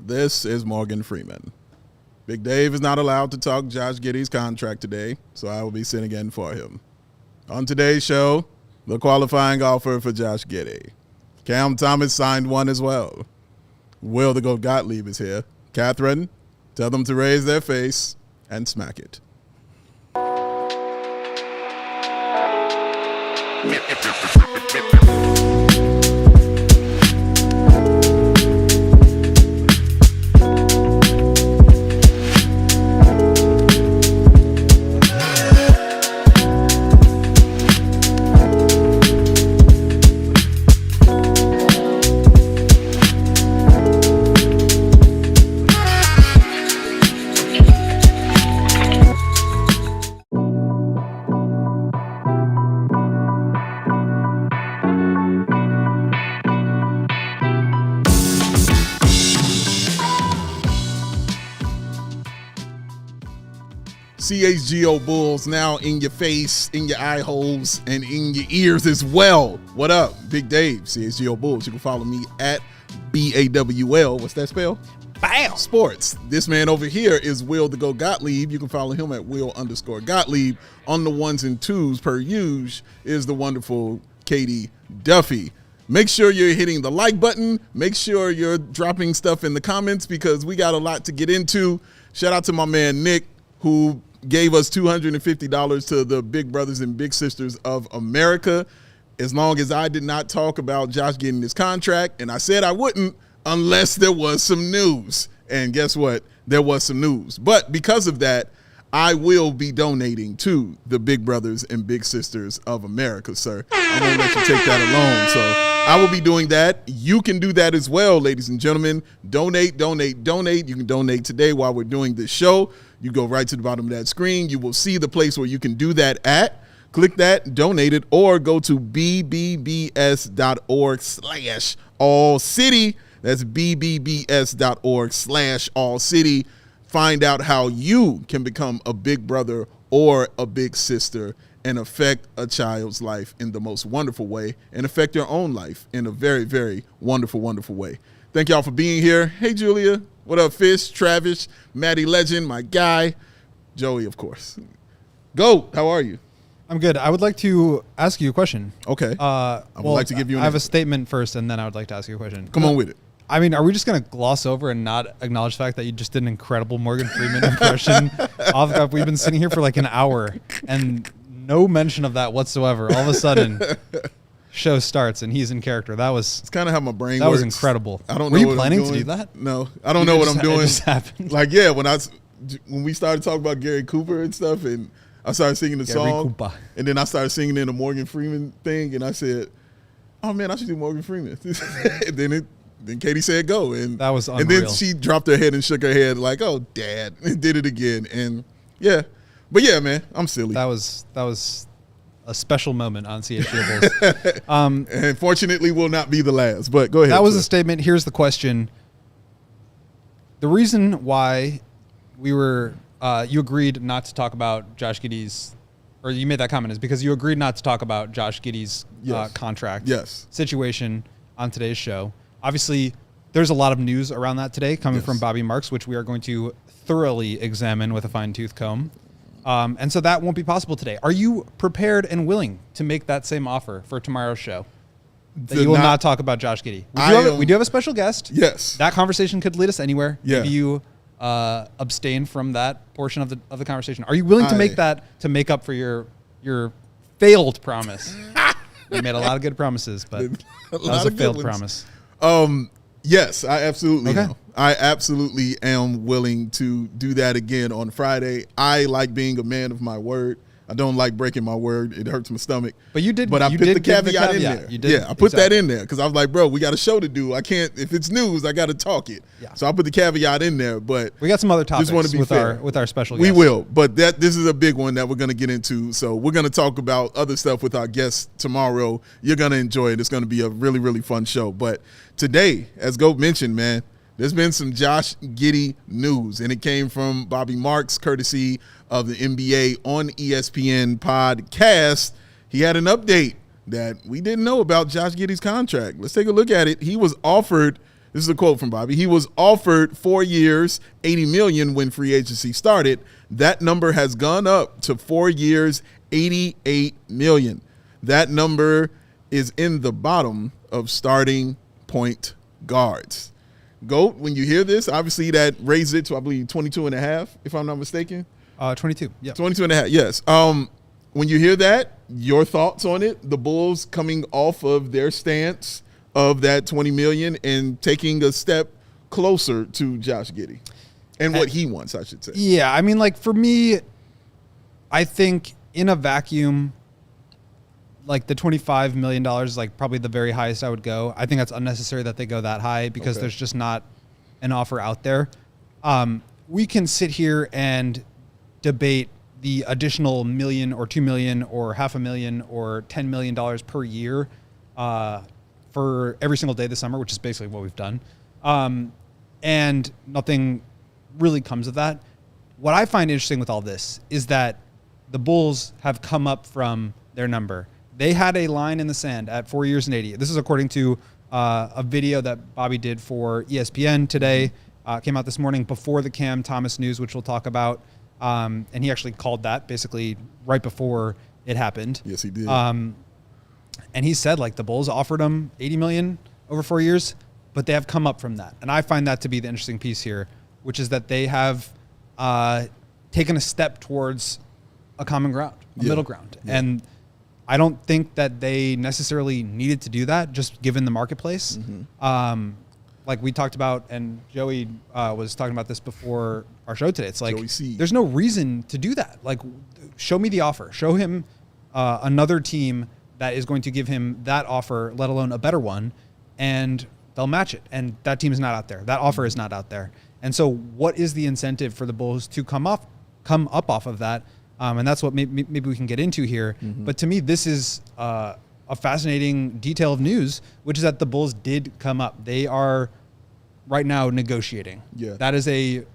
This is Morgan Freeman. Big Dave is not allowed to talk Josh Giddey's contract today, so I will be sitting in for him. On today's show, the qualifying offer for Josh Giddey. Cam Thomas signed one as well. Will the Will Gottlieb is here. Catherine, tell them to raise their face and smack it. CHGO Bulls now in your face, in your eye holes, and in your ears as well. What up? Big Dave, CHGO Bulls. You can follow me at BAWL. What's that spell? Bam! Sports. This man over here is Will the Will Gottlieb. You can follow him at Will_Gottlieb. On the ones and twos per usual is the wonderful Katie Duffy. Make sure you're hitting the like button. Make sure you're dropping stuff in the comments because we got a lot to get into. Shout out to my man Nick, who gave us $250 to the Big Brothers and Big Sisters of America, as long as I did not talk about Josh getting his contract. And I said I wouldn't unless there was some news. And guess what? There was some news. But because of that, I will be donating to the Big Brothers and Big Sisters of America, sir. I won't let you take that alone. So I will be doing that. You can do that as well, ladies and gentlemen. Donate, donate, donate. You can donate today while we're doing this show. You go right to the bottom of that screen. You will see the place where you can do that at. Click that, donate it, or go to bbbs.org/allcity. That's bbbs.org/allcity. Find out how you can become a big brother or a big sister and affect a child's life in the most wonderful way and affect your own life in a very, very wonderful, wonderful way. Thank y'all for being here. Hey, Julia. What up, Fish, Travis, Maddie Legend, my guy, Joey, of course. Go. How are you? I'm good. I would like to ask you a question. Okay. I would like to give you an I have answer. A statement first, and then I would like to ask you a question. Come on with it. I mean, are we just going to gloss over and not acknowledge the fact that you just did an incredible Morgan Freeman impression? We've been sitting here for like an hour, and no mention of that whatsoever. All of a sudden, show starts, and he's in character. It's kind of how my brain works. That was incredible. I don't Were know you what planning I'm to doing. do that? No, I don't know what I'm doing. It just happened. Like, yeah, when we started talking about Gary Cooper and stuff, and I started singing the song, Cooper. And then I started singing in the Morgan Freeman thing, and I said, "Oh man, I should do Morgan Freeman." And then Katie said, "Go," and that was unreal. And then she dropped her head and shook her head like, "Oh, Dad," and did it again, and yeah, but yeah, man, I'm silly. That was a special moment on CHGO Bulls. And fortunately will not be the last, but go ahead. That was a statement. Here's the question. The reason why you agreed not to talk about Josh Giddey's, or you made that comment, is because you agreed not to talk about Josh Giddey's contract situation on today's show. Obviously, there's a lot of news around that today coming from Bobby Marks, which we are going to thoroughly examine with a fine-tooth comb. And so that won't be possible today. Are you prepared and willing to make that same offer for tomorrow's show? That you will not talk about Josh Giddey. We do have a special guest. Yes. That conversation could lead us anywhere. Yeah. Maybe you abstain from that portion of the conversation. Are you willing to make that to make up for your failed promise? You made a lot of good promises, but that was a failed promise. Yes, I absolutely am. I absolutely am willing to do that again on Friday. I like being a man of my word. I don't like breaking my word. It hurts my stomach. But you did. But I put the caveat in there. You did. Yeah, I put that in there because I was like, bro, we got a show to do. I can't. If it's news, I got to talk it. Yeah. So I put the caveat in there. But we got some other topics. Just want to be fair with our special. We guest. will. But this is a big one that we're going to get into. So we're going to talk about other stuff with our guests tomorrow. You're going to enjoy it. It's going to be a really, really fun show. But today, as Goat mentioned, man, there's been some Josh Giddey news, and it came from Bobby Marks, courtesy of the NBA on ESPN podcast. He had an update that we didn't know about Josh Giddey's contract. Let's take a look at it. He was offered This is a quote from Bobby. He was offered 4 years, $80 million when free agency started. That number has gone up to 4 years, $88 million. That number is in the bottom of starting point guards. Goat, when you hear this, obviously that raises it to, I believe, 22 and a half, if I'm not mistaken. 22, yeah. 22 and a half, yes. When you hear that, your thoughts on it, the Bulls coming off of their stance of that $20 million and taking a step closer to Josh Giddey and what he wants, I should say. Yeah, I mean, like, for me, I think in a vacuum, like the $25 million is like probably the very highest I would go. I think that's unnecessary that they go that high because there's just not an offer out there. We can sit here and debate the additional $1 million or $2 million or $500,000 or $10 million per year for every single day this summer, which is basically what we've done. And nothing really comes of that. What I find interesting with all this is that the Bulls have come up from their number. They had a line in the sand at 4 years and 80. This is according to a video that Bobby did for ESPN today. Came out this morning before the Cam Thomas news, which we'll talk about. And he actually called that basically right before it happened. Yes, he did. And he said, like, the Bulls offered him $80 million over 4 years, but they have come up from that. And I find that to be the interesting piece here, which is that they have taken a step towards a common ground, a middle ground. Yeah. And I don't think that they necessarily needed to do that, just given the marketplace. Mm-hmm. Like we talked about, and Joey was talking about this before our show today. It's like, there's no reason to do that. Like, show me the offer. Show him another team that is going to give him that offer, let alone a better one, and they'll match it. And that team is not out there. That offer is not out there. And so what is the incentive for the Bulls to come up off of that? And that's what maybe we can get into here. Mm-hmm. But to me, this is a fascinating detail of news, which is that the Bulls did come up. They are right now negotiating. Yeah. That is a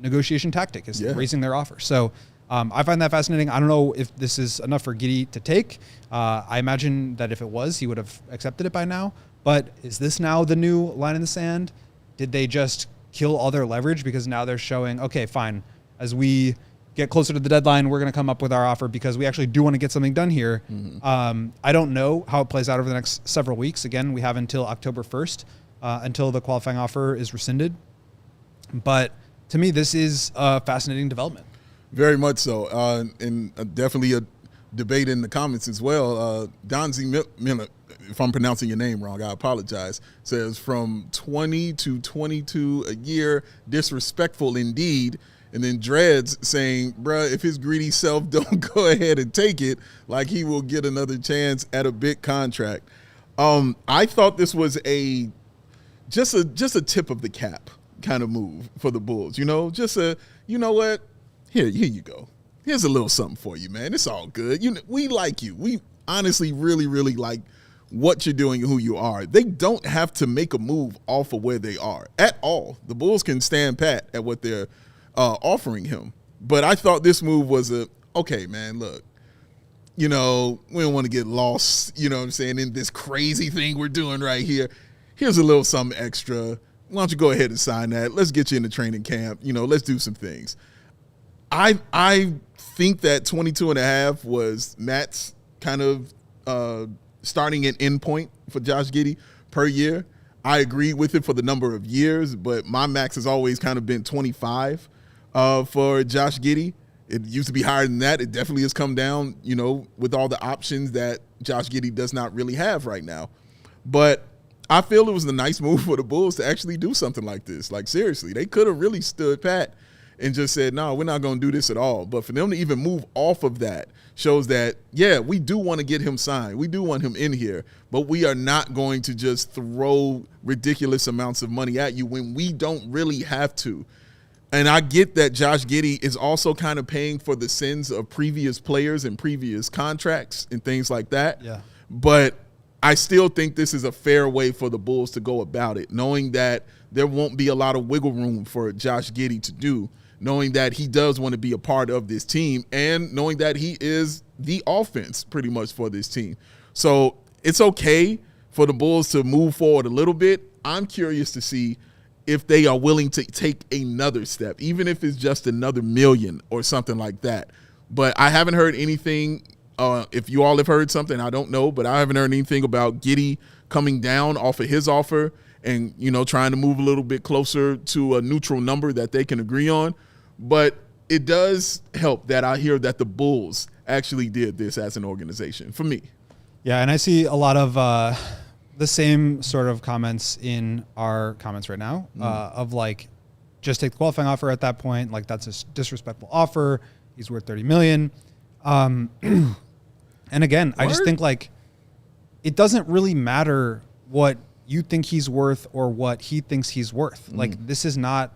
negotiation tactic, is raising their offer. So I find that fascinating. I don't know if this is enough for Giddey to take. I imagine that if it was, he would have accepted it by now. But is this now the new line in the sand? Did they just kill all their leverage because now they're showing, okay, fine, as we get closer to the deadline, we're going to come up with our offer because we actually do want to get something done here. Mm-hmm. I don't know how it plays out over the next several weeks. Again, we have until October 1st until the qualifying offer is rescinded. But to me, this is a fascinating development. Very much so. And definitely a debate in the comments as well. Don Z. Miller, if I'm pronouncing your name wrong, I apologize, says from 20 to 22 a year, disrespectful indeed. And then Dreads saying, bruh, if his greedy self don't go ahead and take it, like he will get another chance at a big contract. I thought this was just a tip of the cap kind of move for the Bulls. You know, just you know what? Here you go. Here's a little something for you, man. It's all good. We like you. We honestly really, really like what you're doing and who you are. They don't have to make a move off of where they are at all. The Bulls can stand pat at what they're offering him. But I thought this move was okay, man, look, we don't want to get lost, you know what I'm saying, in this crazy thing we're doing right here. Here's a little something extra. Why don't you go ahead and sign that? Let's get you in the training camp. Let's do some things. I think that 22 and a half was Matt's kind of starting and end point for Josh Giddey per year. I agree with it for the number of years, but my max has always kind of been 25 for Josh Giddey. It used to be higher than that. It definitely has come down, with all the options that Josh Giddey does not really have right now. But I feel it was a nice move for the Bulls to actually do something like this. Like, seriously, they could have really stood pat and just said, no, we're not going to do this at all. But for them to even move off of that shows that, yeah, we do want to get him signed. We do want him in here. But we are not going to just throw ridiculous amounts of money at you when we don't really have to. And I get that Josh Giddey is also kind of paying for the sins of previous players and previous contracts and things like that. Yeah. But I still think this is a fair way for the Bulls to go about it, knowing that there won't be a lot of wiggle room for Josh Giddey to do, knowing that he does want to be a part of this team and knowing that he is the offense pretty much for this team. So it's okay for the Bulls to move forward a little bit. I'm curious to see if they are willing to take another step, even if it's just another $1 million or something like that. But I haven't heard anything. If you all have heard something, I don't know, but I haven't heard anything about Giddey coming down off of his offer and, trying to move a little bit closer to a neutral number that they can agree on. But it does help that I hear that the Bulls actually did this as an organization for me. Yeah, and I see a lot of the same sort of comments in our comments right now of like, just take the qualifying offer at that point. Like, that's a disrespectful offer. He's worth $30 million. And again, I just think like it doesn't really matter what you think he's worth or what he thinks he's worth. Like, this is not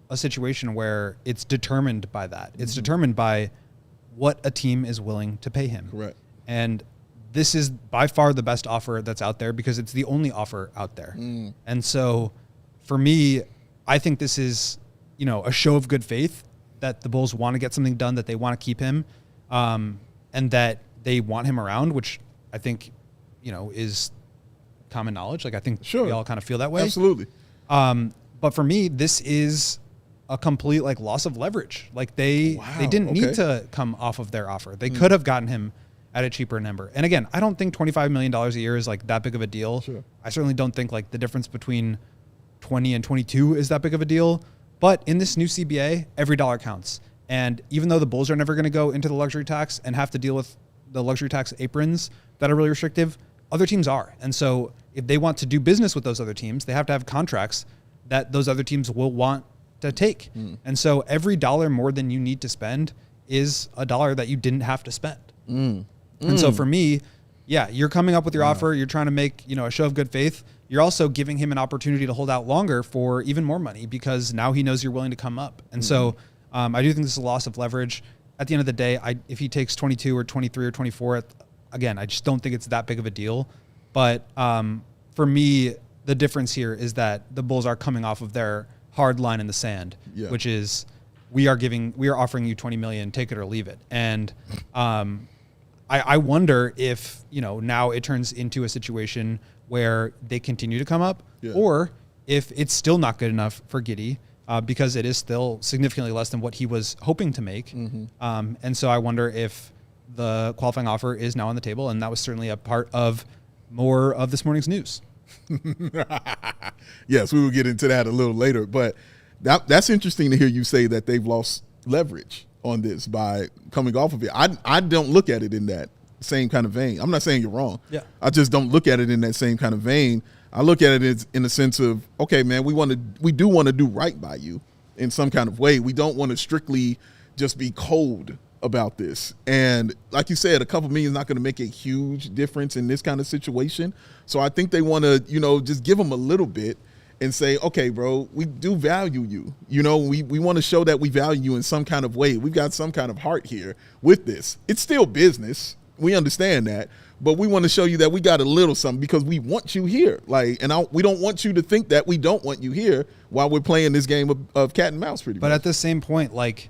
a situation where it's determined by that. It's determined by what a team is willing to pay him. Correct. And this is by far the best offer that's out there because it's the only offer out there. And so for me, I think this is, a show of good faith that the Bulls want to get something done, that they want to keep him, and that they want him around, which I think, is common knowledge. Like, I think we all kind of feel that way. Absolutely. But for me, this is a complete like loss of leverage. Like they didn't need to come off of their offer. They could have gotten him at a cheaper number. And again, I don't think $25 million a year is like that big of a deal. Sure. I certainly don't think like the difference between 20 and 22 is that big of a deal. But in this new CBA, every dollar counts. And even though the Bulls are never going to go into the luxury tax and have to deal with the luxury tax aprons that are really restrictive, other teams are. And so if they want to do business with those other teams, they have to have contracts that those other teams will want to take. And so every dollar more than you need to spend is a dollar that you didn't have to spend. And so for me, yeah, you're coming up with your offer. You're trying to make, a show of good faith. You're also giving him an opportunity to hold out longer for even more money because now he knows you're willing to come up. And so I do think this is a loss of leverage. At the end of the day, if he takes 22 or 23 or 24, again, I just don't think it's that big of a deal. But for me, the difference here is that the Bulls are coming off of their hard line in the sand, which is we are offering you $20 million, take it or leave it. And I wonder if, now it turns into a situation where they continue to come up or if it's still not good enough for Giddey because it is still significantly less than what he was hoping to make. And so I wonder if the qualifying offer is now on the table. And that was certainly a part of more of this morning's news. Yes, we will get into that a little later. But that's interesting to hear you say that they've lost leverage on this by coming off of it. I don't look at it in that same kind of vein. I'm not saying you're wrong. Yeah. I just don't look at it in that same kind of vein. I look at it in the sense of, okay, man, we do want to do right by you in some kind of way. We don't want to strictly just be cold about this. And like you said, a couple million is not going to make a huge difference in this kind of situation. So I think they want to, just give them a little bit and say, okay, bro, we do value you. We want to show that we value you in some kind of way. We've got some kind of heart here with this. It's still business. We understand that. But we want to show you that we got a little something because we want you here. We don't want you to think that we don't want you here while we're playing this game of cat and mouse pretty much. But at the same point, like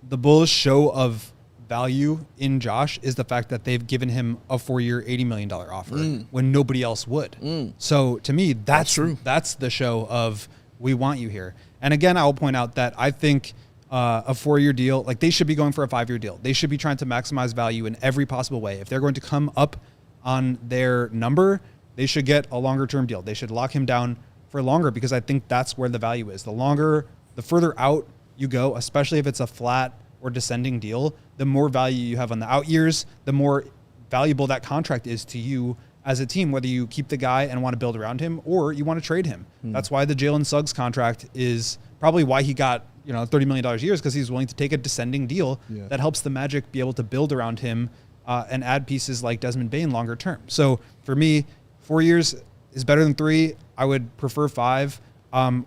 the Bulls' show of value in Josh is the fact that they've given him a 4-year, $80 million offer when nobody else would. So to me, that's true. That's the show of we want you here. And again, I will point out that I think a 4-year deal, like they should be going for a 5-year deal. They should be trying to maximize value in every possible way. If they're going to come up on their number, they should get a longer term deal. They should lock him down for longer because I think that's where the value is. The further out you go, especially if it's a flat or descending deal, the more value you have on the out years, the more valuable that contract is to you as a team, whether you keep the guy and want to build around him or you want to trade him. That's why the Jalen Suggs contract is probably why he got $30 million a year is because he's willing to take a descending deal that helps the Magic be able to build around him and add pieces like Desmond Bane longer term. So for me, 4 years is better than 3. I would prefer 5.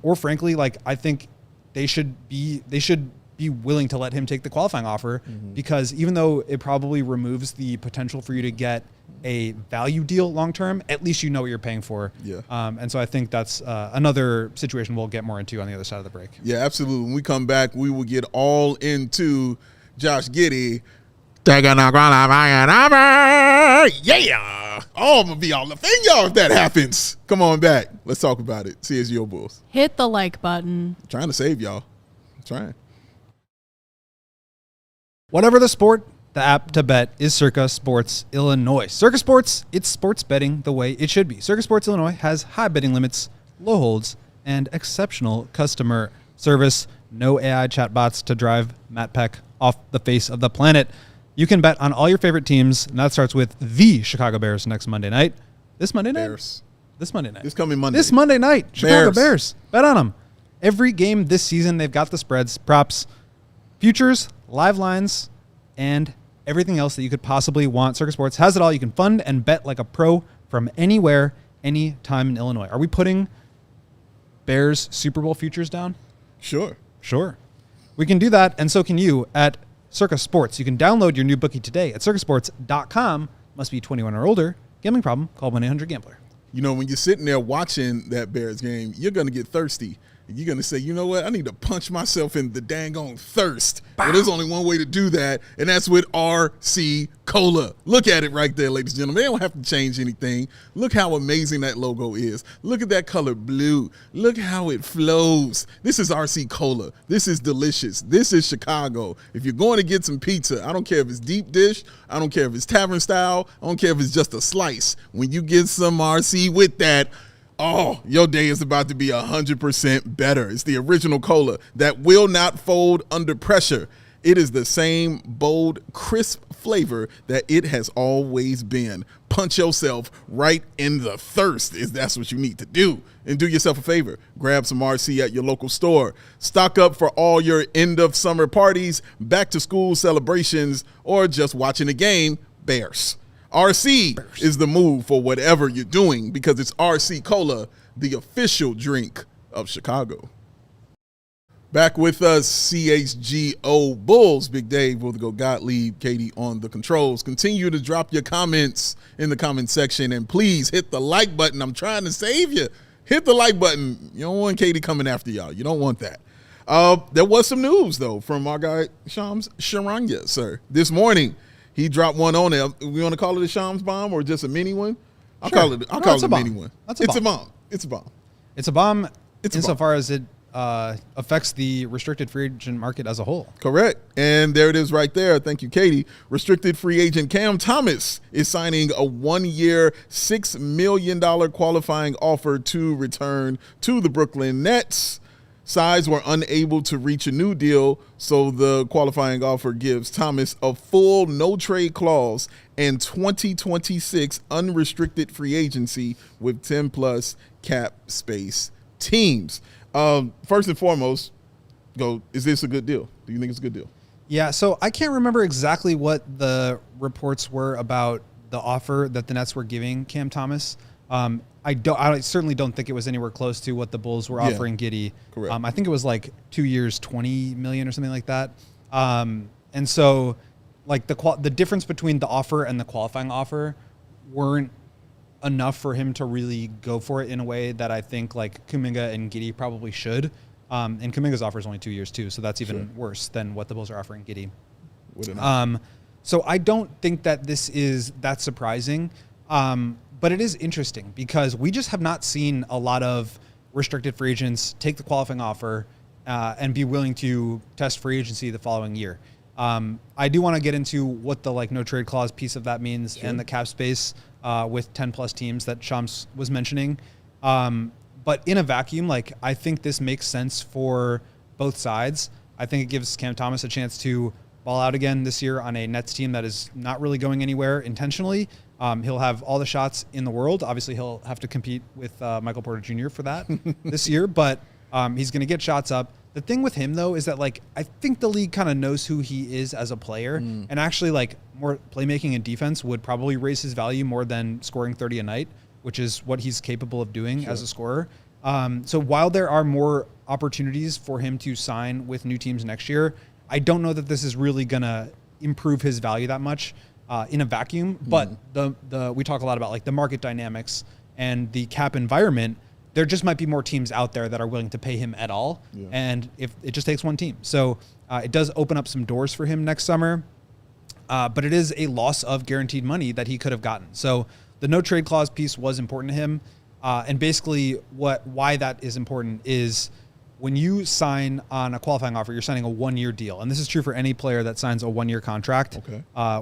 Or frankly, like I think they should be willing to let him take the qualifying offer because even though it probably removes the potential for you to get a value deal long term, at least you know what you're paying for. And so I think that's another situation we'll get more into on the other side of the break. Yeah, absolutely. When we come back, we will get all into Josh Giddey. Yeah. Oh, I'm going to be all up in y'all if that happens. Come on back. Let's talk about it. CHGO Bulls. Hit the like button. I'm trying to save y'all. I'm trying. Whatever the sport, the app to bet is Circa Sports Illinois. Circa Sports, it's sports betting the way it should be. Circa Sports Illinois has high betting limits, low holds, and exceptional customer service. No AI chatbots to drive Matt Peck off the face of the planet. You can bet on all your favorite teams, and that starts with the Chicago Bears next Monday night. This Monday night? Bears. This Monday night. This coming Monday. This Monday night. Chicago Bears. Bet on them. Every game this season, they've got the spreads, props, futures, live lines, and everything else that you could possibly want. Circa Sports has it all. You can fund and bet like a pro from anywhere, anytime in Illinois. Are we putting Bears Super Bowl futures down? Sure. Sure. We can do that, and so can you at Circa Sports. You can download your new bookie today at circasports.com. Must be 21 or older. Gambling problem? Call 1-800-GAMBLER. You know, when you're sitting there watching that Bears game, you're going to get thirsty. And you're going to say, you know what? I need to punch myself in the dang on thirst. Well, there's only one way to do that, and that's with RC Cola. Look at it right there, ladies and gentlemen. They don't have to change anything. Look how amazing that logo is. Look at that color blue. Look how it flows. This is RC Cola. This is delicious. This is Chicago. If you're going to get some pizza, I don't care if it's deep dish. I don't care if it's tavern style. I don't care if it's just a slice. When you get some RC with that, oh, your day is about to be 100% better. It's the original cola that will not fold under pressure. It is the same bold, crisp flavor that it has always been. Punch yourself right in the thirst if that's what you need to do. And do yourself a favor. Grab some RC at your local store. Stock up for all your end-of-summer parties, back-to-school celebrations, or just watching a game. Bears. RC is the move for whatever you're doing because it's RC Cola, the official drink of Chicago. Back with us, CHGO Bulls. Big Dave, Will Gottlieb, Katie on the controls. Continue to drop your comments in the comment section, and please hit the like button. I'm trying to save you. Hit the like button. You don't want Katie coming after y'all. You don't want that. There was some news, though, from our guy, Shams Charania, sir. This morning, he dropped one on there. We want to call it a Shams bomb or just a mini one? I'll call it a mini one. It's a bomb. It's a bomb. It's a bomb insofar as it affects the restricted free agent market as a whole. Correct. And there it is right there. Thank you, Katie. Restricted free agent Cam Thomas is signing a 1-year, $6 million qualifying offer to return to the Brooklyn Nets. Sides were unable to reach a new deal, so the qualifying offer gives Thomas a full no-trade clause and 2026 unrestricted free agency with 10-plus cap space teams. First and foremost, is this a good deal? Do you think it's a good deal? Yeah, so I can't remember exactly what the reports were about the offer that the Nets were giving Cam Thomas. I certainly don't think it was anywhere close to what the Bulls were offering Giddey. Correct. I think it was like 2 years, $20 million or something like that. And so, like the difference between the offer and the qualifying offer weren't enough for him to really go for it in a way that I think like Kuminga and Giddey probably should. And Kuminga's offer is only 2 years too, so that's even worse than what the Bulls are offering Giddey. So I don't think that this is that surprising. But it is interesting because we just have not seen a lot of restricted free agents take the qualifying offer and be willing to test free agency the following year. I do want to get into what the no trade clause piece of that means and the cap space with 10 plus teams that Shams was mentioning. But in a vacuum, I think this makes sense for both sides. I think it gives Cam Thomas a chance to ball out again this year on a Nets team that is not really going anywhere intentionally. He'll have all the shots in the world. Obviously, he'll have to compete with Michael Porter Jr. for that this year, but he's going to get shots up. The thing with him, though, is that I think the league kind of knows who he is as a player, and actually more playmaking and defense would probably raise his value more than scoring 30 a night, which is what he's capable of doing as a scorer. So while there are more opportunities for him to sign with new teams next year, I don't know that this is really going to improve his value that much. In a vacuum, but we talk a lot about the market dynamics and the cap environment. There just might be more teams out there that are willing to pay him at all, and if it just takes one team, so it does open up some doors for him next summer. But it is a loss of guaranteed money that he could have gotten. So the no trade clause piece was important to him. And basically why that is important is when you sign on a qualifying offer, you're signing a 1-year deal. And this is true for any player that signs a 1-year contract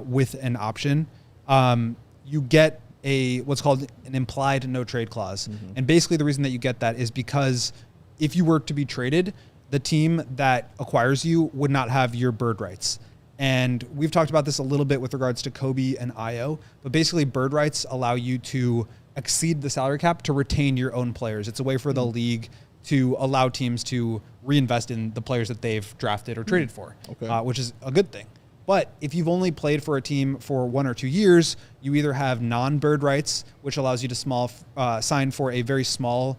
with an option. You get what's called an implied no trade clause. And basically the reason that you get that is because if you were to be traded, the team that acquires you would not have your bird rights. And we've talked about this a little bit with regards to Kobe and Io, but basically bird rights allow you to exceed the salary cap to retain your own players. It's a way for the league to allow teams to reinvest in the players that they've drafted or traded for, which is a good thing. But if you've only played for a team for 1 or 2 years, you either have non-bird rights, which allows you to sign for a very small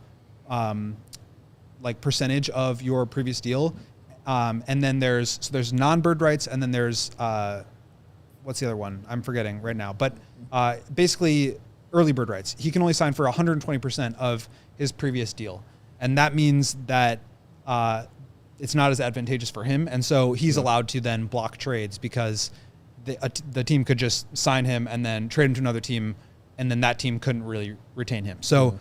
percentage of your previous deal. And then there's non-bird rights, and then there's what's the other one? I'm forgetting right now. But basically early bird rights. He can only sign for 120% of his previous deal. And that means that it's not as advantageous for him. And so he's allowed to then block trades because the team could just sign him and then trade him to another team, and then that team couldn't really retain him. So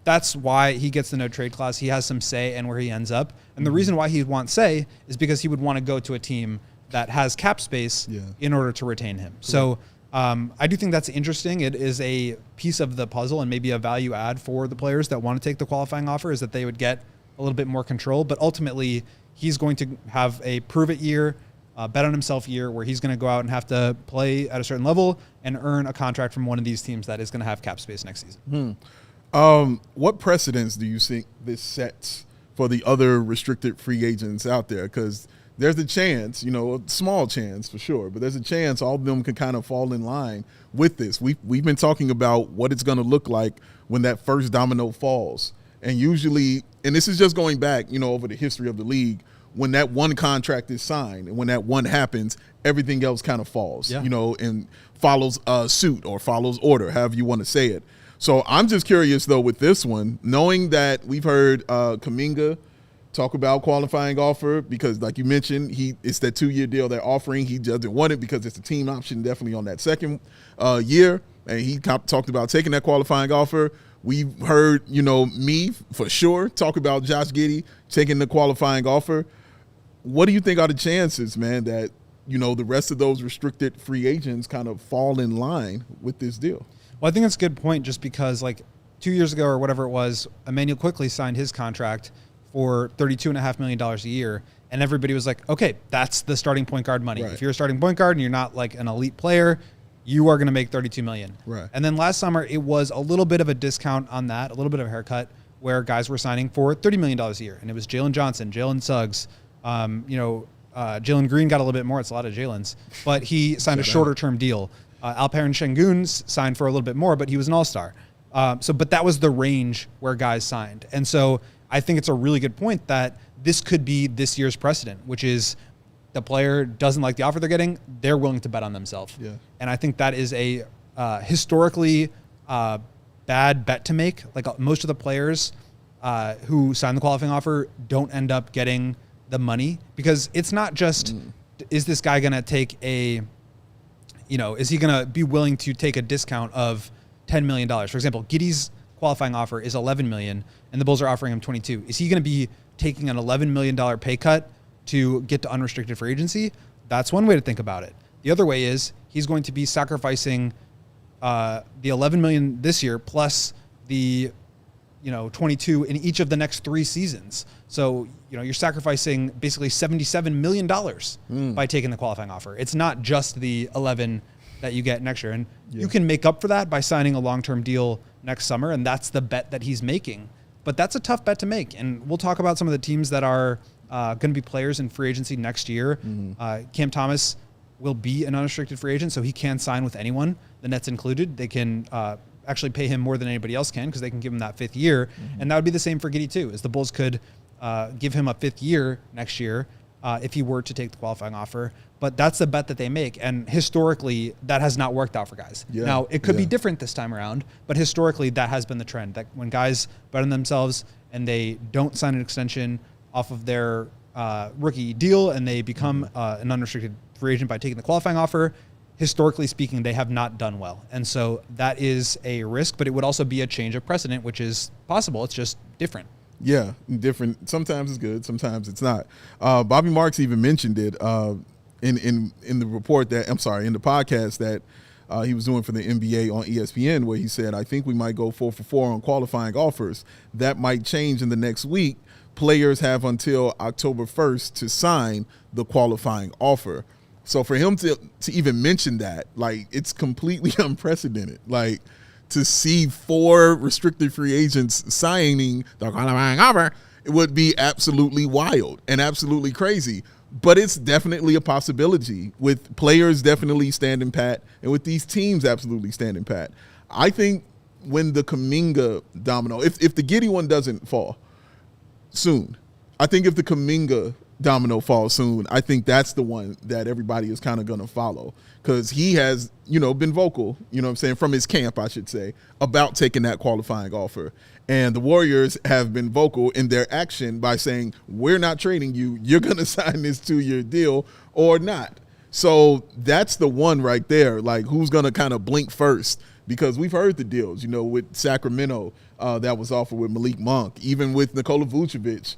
that's why he gets the no trade clause. He has some say in where he ends up. And the reason why he wants say is because he would want to go to a team that has cap space in order to retain him. So I do think that's interesting. It is a piece of the puzzle and maybe a value add for the players that want to take the qualifying offer, is that they would get a little bit more control. But ultimately, he's going to have a prove it year, bet on himself year, where he's going to go out and have to play at a certain level and earn a contract from one of these teams that is going to have cap space next season. What precedents do you think this sets for the other restricted free agents out there? Because there's a chance, a small chance for sure, but there's a chance all of them can kind of fall in line with this. We've been talking about what it's going to look like when that first domino falls. And usually, and this is just going back, over the history of the league, when that one contract is signed and when that one happens, everything else kind of falls, and follows suit or follows order, however you want to say it. So I'm just curious, though, with this one, knowing that we've heard Kuminga talk about qualifying offer, because like you mentioned, it's that 2-year deal they're offering. He doesn't want it because it's a team option definitely on that second year. And he talked about taking that qualifying offer. We've heard, me for sure talk about Josh Giddey taking the qualifying offer. What do you think are the chances, man, that, the rest of those restricted free agents kind of fall in line with this deal? Well, I think that's a good point, just because 2 years ago or whatever it was, Emmanuel quickly signed his contract for $32.5 million a year. And everybody was like, okay, that's the starting point guard money. Right. If you're a starting point guard and you're not an elite player, you are going to make $32 million. Right. And then last summer, it was a little bit of a discount on that, a little bit of a haircut, where guys were signing for $30 million a year. And it was Jalen Johnson, Jalen Suggs, Jalen Green got a little bit more. It's a lot of Jalen's. But he signed a shorter-term deal. Alperen Şengün's signed for a little bit more, but he was an all-star. But that was the range where guys signed. And so I think it's a really good point that this could be this year's precedent, which is the player doesn't like the offer they're getting, they're willing to bet on themselves. Yeah. And I think that is a historically bad bet to make. Most of the players who sign the qualifying offer don't end up getting the money, because it's not just, is this guy going to take is he going to be willing to take a discount of $10 million? For example, Giddey's qualifying offer is $11 million, and the Bulls are offering him $22 million. Is he going to be taking an $11 million pay cut to get to unrestricted free agency? That's one way to think about it. The other way is he's going to be sacrificing the $11 million this year plus the 22 in each of the next 3 seasons. So, you're sacrificing basically $77 million by taking the qualifying offer. It's not just the 11 that you get next year. And you can make up for that by signing a long-term deal next summer, and that's the bet that he's making. But that's a tough bet to make. And we'll talk about some of the teams that are going to be players in free agency next year. Cam Thomas will be an unrestricted free agent, so he can sign with anyone, the Nets included. They can actually pay him more than anybody else can, because they can give him that 5th year. And that would be the same for Giddey too, is the Bulls could give him a 5th year next year if he were to take the qualifying offer. But that's the bet that they make. And historically, that has not worked out for guys. Yeah. Now, it could be different this time around, but historically, that has been the trend, that when guys bet on themselves and they don't sign an extension off of their rookie deal and they become an unrestricted free agent by taking the qualifying offer, historically speaking, they have not done well. And so that is a risk, but it would also be a change of precedent, which is possible. It's just different. Yeah, different. Sometimes it's good, sometimes it's not. Bobby Marks even mentioned it in the report that, in the podcast that he was doing for the NBA on ESPN, where he said, I think we might go 4 for 4 on qualifying offers. That might change in the next week. Players have until October 1st to sign the qualifying offer. So for him to even mention that, like, it's completely unprecedented. Like, to see 4 restricted free agents signing the qualifying offer, it would be absolutely wild and absolutely crazy. But it's definitely a possibility, with players definitely standing pat and with these teams absolutely standing pat. I think when the Kuminga domino, if the Giddey one doesn't fall soon, I think if the Kuminga domino falls soon, I think that's the one that everybody is kind of going to follow, because he has, been vocal, from his camp, I should say, about taking that qualifying offer. And the Warriors have been vocal in their action by saying, we're not trading you. You're going to sign this 2-year deal or not. So that's the one right there. Like, who's going to kind of blink first? Because we've heard the deals, with Sacramento that was offered with Malik Monk, even with Nikola Vucevic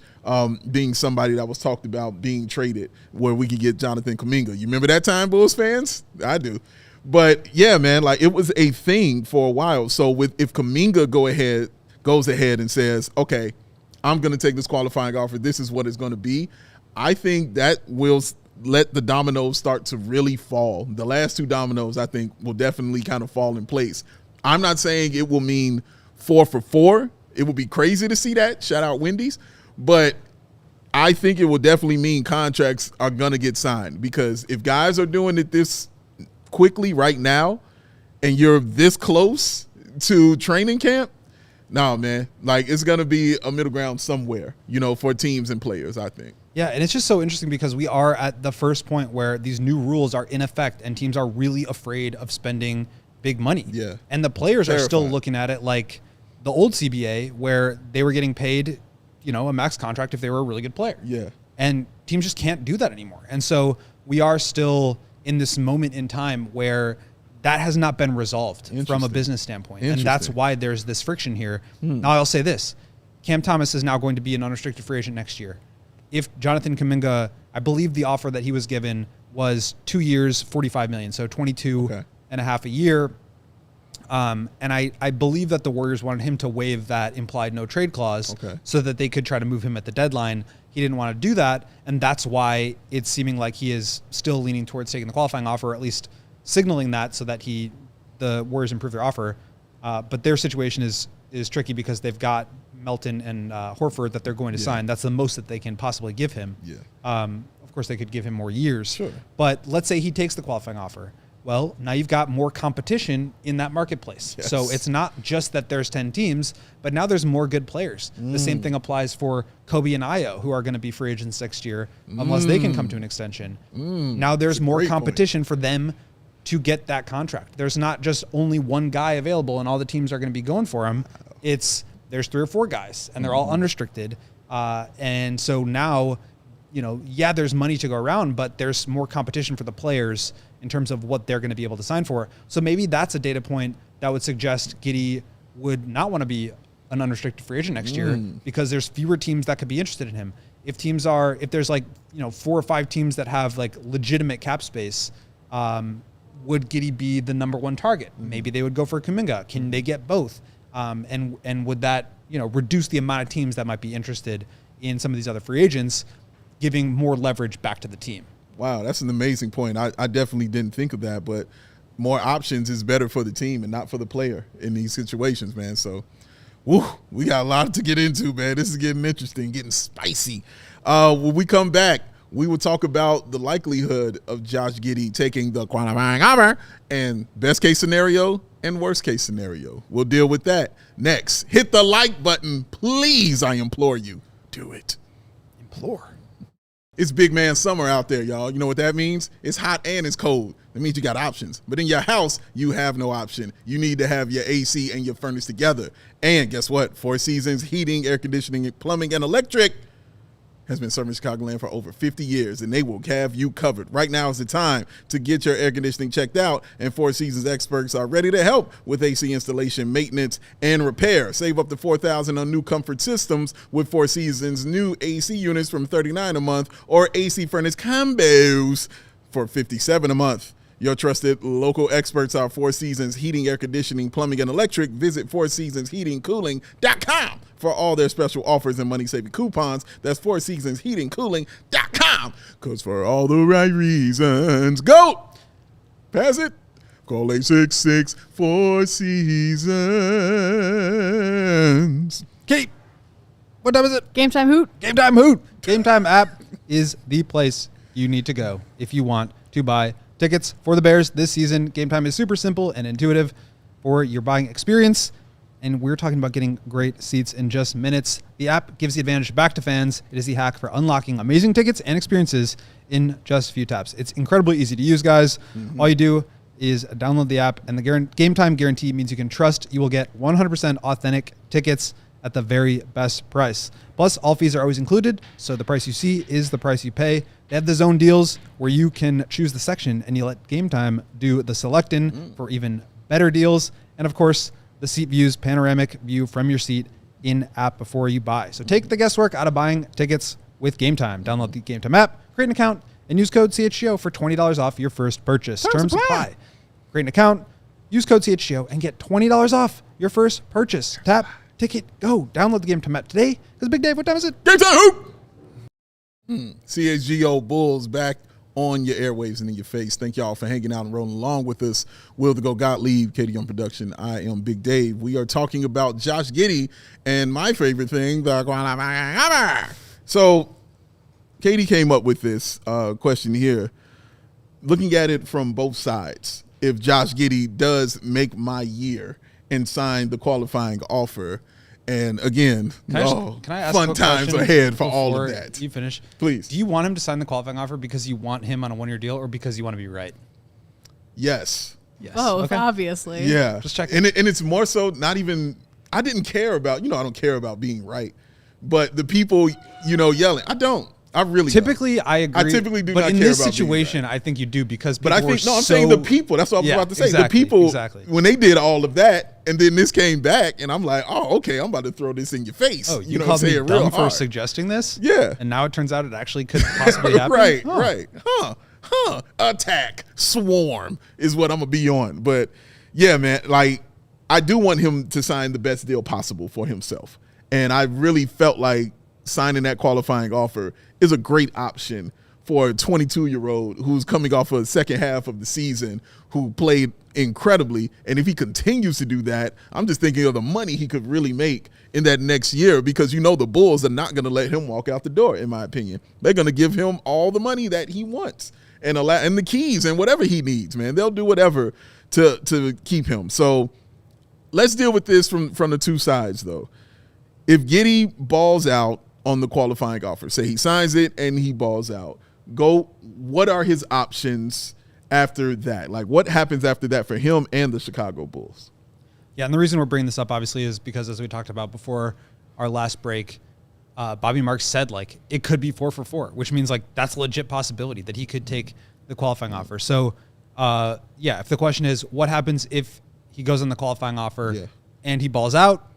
being somebody that was talked about being traded, where we could get Jonathan Kuminga. You remember that time, Bulls fans? I do. But yeah, man, like, it was a thing for a while. So if Kuminga goes ahead and says, okay, I'm going to take this qualifying offer, this is what it's going to be, I think that will let the dominoes start to really fall. The last 2 dominoes, I think, will definitely kind of fall in place. I'm not saying it will mean 4 for 4. It would be crazy to see that. Shout out Wendy's. But I think it will definitely mean contracts are going to get signed, because if guys are doing it this quickly right now and you're this close to training camp, no, man, like, it's going to be a middle ground somewhere, for teams and players, I think. Yeah, and it's just so interesting because we are at the first point where these new rules are in effect and teams are really afraid of spending big money. Yeah. And the players are still looking at it like the old CBA, where they were getting paid, a max contract if they were a really good player. Yeah. And teams just can't do that anymore. And so we are still in this moment in time where that has not been resolved from a business standpoint. And that's why there's this friction here. Now, I'll say this. Cam Thomas is now going to be an unrestricted free agent next year. If Jonathan Kuminga, I believe the offer that he was given was 2 years, $45 million, so 22 and a half a year. And I believe that the Warriors wanted him to waive that implied no trade clause so that they could try to move him at the deadline. He didn't want to do that, and that's why it's seeming like he is still leaning towards taking the qualifying offer, or at least signaling that, so that the Warriors improve their offer. But their situation is tricky because they've got Melton and Horford that they're going to sign. That's the most that they can possibly give him. Yeah. Of course, they could give him more years. Sure. But let's say he takes the qualifying offer. Well, now you've got more competition in that marketplace. Yes. So it's not just that there's 10 teams, but now there's more good players. The same thing applies for Kobe and Ayo, who are going to be free agents next year, unless they can come to an extension. Now there's more competition for them to get that contract. There's not just only one guy available and all the teams are going to be going for him. There's 3 or 4 guys, and they're all unrestricted. And so now, there's money to go around, but there's more competition for the players in terms of what they're going to be able to sign for. So maybe that's a data point that would suggest Giddey would not want to be an unrestricted free agent next year, because there's fewer teams that could be interested in him. If there's 4 or 5 teams that have like legitimate cap space, would Giddey be the number 1 target? Maybe they would go for Kuminga. Can they get both? And would that, reduce the amount of teams that might be interested in some of these other free agents, giving more leverage back to the team? Wow, that's an amazing point. I definitely didn't think of that, but more options is better for the team and not for the player in these situations, man. So, we got a lot to get into, man. This is getting interesting, getting spicy. When we come back, we will talk about the likelihood of Josh Giddey taking the qualifying offer, and best case scenario and worst case scenario. We'll deal with that next. Hit the like button, please. I implore you. Do it. Implore. It's big man summer out there, y'all. You know what that means? It's hot and it's cold. That means you got options. But in your house, you have no option. You need to have your AC and your furnace together. And guess what? 4 seasons, heating, air conditioning, plumbing, and electric. has been serving Chicagoland for over 50 years, and they will have you covered. Right now is the time to get your air conditioning checked out, and Four Seasons experts are ready to help with AC installation, maintenance, and repair. Save up to $4,000 on new comfort systems with Four Seasons new AC units from $39 a month, or AC furnace combos for $57 a month. Your trusted local experts are Four Seasons Heating, Air Conditioning, Plumbing, and Electric. Visit fourseasonsheatingcooling.com for all their special offers and money-saving coupons. That's fourseasonsheatingcooling.com. Because for all the right reasons, go! Pass it. Call 866-4Seasons. Kate, what time is it? Game time hoot. Game time hoot. Game time app is the place you need to go if you want to buy tickets for the Bears this season. Game Time is super simple and intuitive for your buying experience, and we're talking about getting great seats in just minutes. The app gives the advantage back to fans. It is the hack for unlocking amazing tickets and experiences in just a few taps. It's incredibly easy to use, guys. All you do is download the app, and the Game Time guarantee means you can trust you will get 100% authentic tickets at the very best price. Plus, all fees are always included, so the price you see is the price you pay. They have the zone deals where you can choose the section and you let Game Time do the selecting for even better deals. And of course, the seat views, panoramic view from your seat in app before you buy. So take the guesswork out of buying tickets with Game Time. Download the Game Time app, create an account, and use code CHGO for $20 off your first purchase. Terms apply. Create an account, use code CHGO, and get $20 off your first purchase. Tap, ticket, go. Download the Game Time app today. Because Big Dave, what time is it? Game time hoop! CHGO Bulls back on your airwaves and in your face. Thank y'all for hanging out and rolling along with us. Will the Go Gottlieb, Katie on production. I am Big Dave. We are talking about Josh Giddey and my favorite thing, the qualifying. So Katie came up with this question here. Looking at it from both sides, if Josh Giddey does make my year and sign the qualifying offer, and again, can I ask fun times ahead for all of that. You finish, please. Do you want him to sign the qualifying offer because you want him on a one-year deal, or because you want to be right? Yes. Both, obviously. Yeah. Just check. And it's more so not even. I didn't care about. I don't care about being right, but the people, yelling. I don't. I really typically don't. I agree. I typically do but not in care this about situation, I think you do because. But I think I'm saying the people. That's what I was about to say. Exactly, the people exactly. when they did all of that, and then this came back, and I'm like, oh, okay, I'm about to throw this in your face. Oh, you called me dumb for suggesting this? Yeah. And now it turns out it actually could possibly happen. Right. Attack, swarm is what I'm gonna be on. But yeah, man, like I do want him to sign the best deal possible for himself, and I really felt like signing that qualifying offer is a great option for a 22-year-old who's coming off a second half of the season, who played incredibly. And if he continues to do that, I'm just thinking of the money he could really make in that next year, because the Bulls are not going to let him walk out the door, in my opinion. They're going to give him all the money that he wants and the keys and whatever he needs, man. They'll do whatever to keep him. So let's deal with this from the two sides, though. If Giddey balls out on the qualifying offer, say he signs it and he balls out, what are his options after that? Like, what happens after that for him and the Chicago Bulls? Yeah, and the reason we're bringing this up, obviously, is because, as we talked about before our last break, Bobby Marks said, it could be 4 for 4, which means, that's a legit possibility that he could take the qualifying offer. So, if the question is, what happens if he goes on the qualifying offer and he balls out,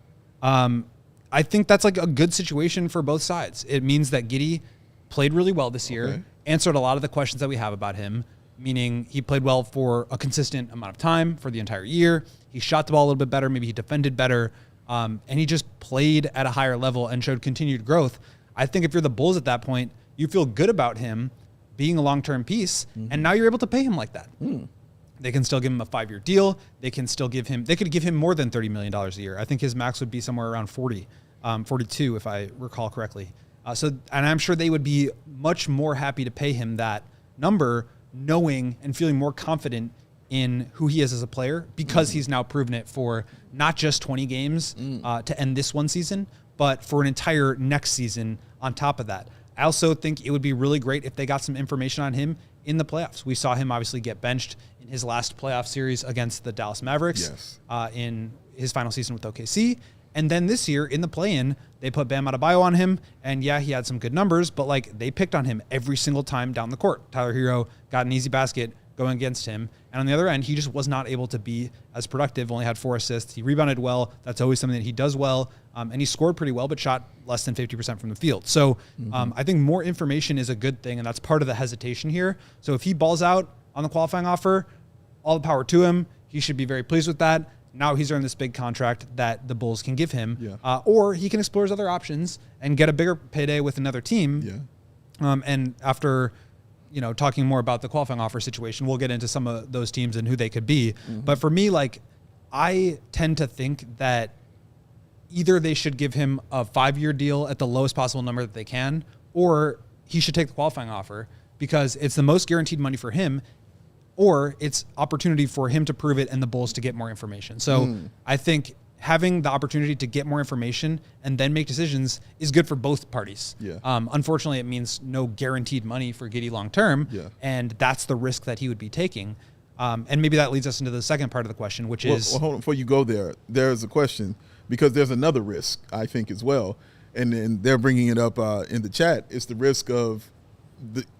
I think that's, a good situation for both sides. It means that Giddey played really well this year, answered a lot of the questions that we have about him, meaning he played well for a consistent amount of time for the entire year. He shot the ball a little bit better. Maybe he defended better. And he just played at a higher level and showed continued growth. I think if you're the Bulls at that point, you feel good about him being a long-term piece, and now you're able to pay him like that. They can still give him a 5-year deal. They could give him more than $30 million a year. I think his max would be somewhere around 42, if I recall correctly. And I'm sure they would be much more happy to pay him that number, knowing and feeling more confident in who he is as a player, because he's now proven it for not just 20 games to end this one season, but for an entire next season on top of that. I also think it would be really great if they got some information on him in the playoffs. We saw him obviously get benched in his last playoff series against the Dallas Mavericks in his final season with OKC. And then this year in the play-in, they put Bam Adebayo on him, and yeah, he had some good numbers, but like they picked on him every single time down the court. Tyler Hero got an easy basket going against him. And on the other end, he just was not able to be as productive, only had 4 assists. He rebounded well. That's always something that he does well. And he scored pretty well, but shot less than 50% from the field. So I think more information is a good thing, and that's part of the hesitation here. So if he balls out on the qualifying offer, all the power to him. He should be very pleased with that. Now he's earned this big contract that the Bulls can give him. Or he can explore his other options and get a bigger payday with another team. And after talking more about the qualifying offer situation, we'll get into some of those teams and who they could be. But for me, like, I tend to think that either they should give him a 5-year deal at the lowest possible number that they can, or he should take the qualifying offer because it's the most guaranteed money for him, or it's opportunity for him to prove it and the Bulls to get more information. So I think having the opportunity to get more information and then make decisions is good for both parties. Unfortunately, it means no guaranteed money for Giddey long-term, and that's the risk that he would be taking. And maybe that leads us into the second part of the question, which is... Well, hold on. Before you go there, there's a question, because there's another risk, I think, as well. And they're bringing it up in the chat. It's the risk of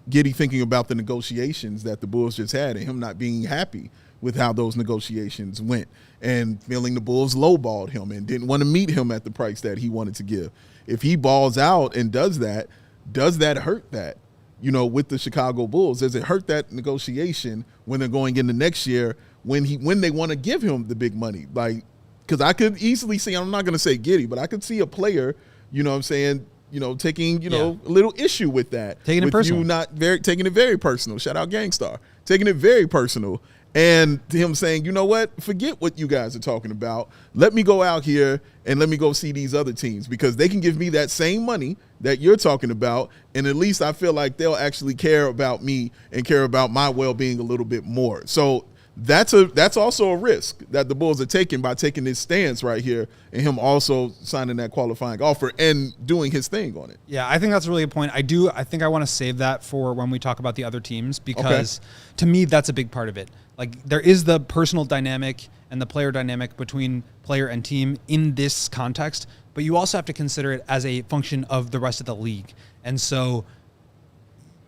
Giddey thinking about the negotiations that the Bulls just had and him not being happy with how those negotiations went and feeling the Bulls lowballed him and didn't want to meet him at the price that he wanted to give. If he balls out and does that hurt that? With the Chicago Bulls, does it hurt that negotiation when they're going into next year when they want to give him the big money? Like, because I could easily see, I'm not going to say Giddey, but I could see a player, taking, a little issue with that. Taking it personal. Taking it very personal. Shout out Gangstar. Taking it very personal. And him saying, you know what, forget what you guys are talking about. Let me go out here and let me go see these other teams because they can give me that same money that you're talking about. And at least I feel like they'll actually care about me and care about my well-being a little bit more. So that's also a risk that the Bulls are taking by taking this stance right here and him also signing that qualifying offer and doing his thing on it. Yeah, I think that's a really good point. I think I want to save that for when we talk about the other teams because to me, that's a big part of it. Like there is the personal dynamic and the player dynamic between player and team in this context, but you also have to consider it as a function of the rest of the league. And so,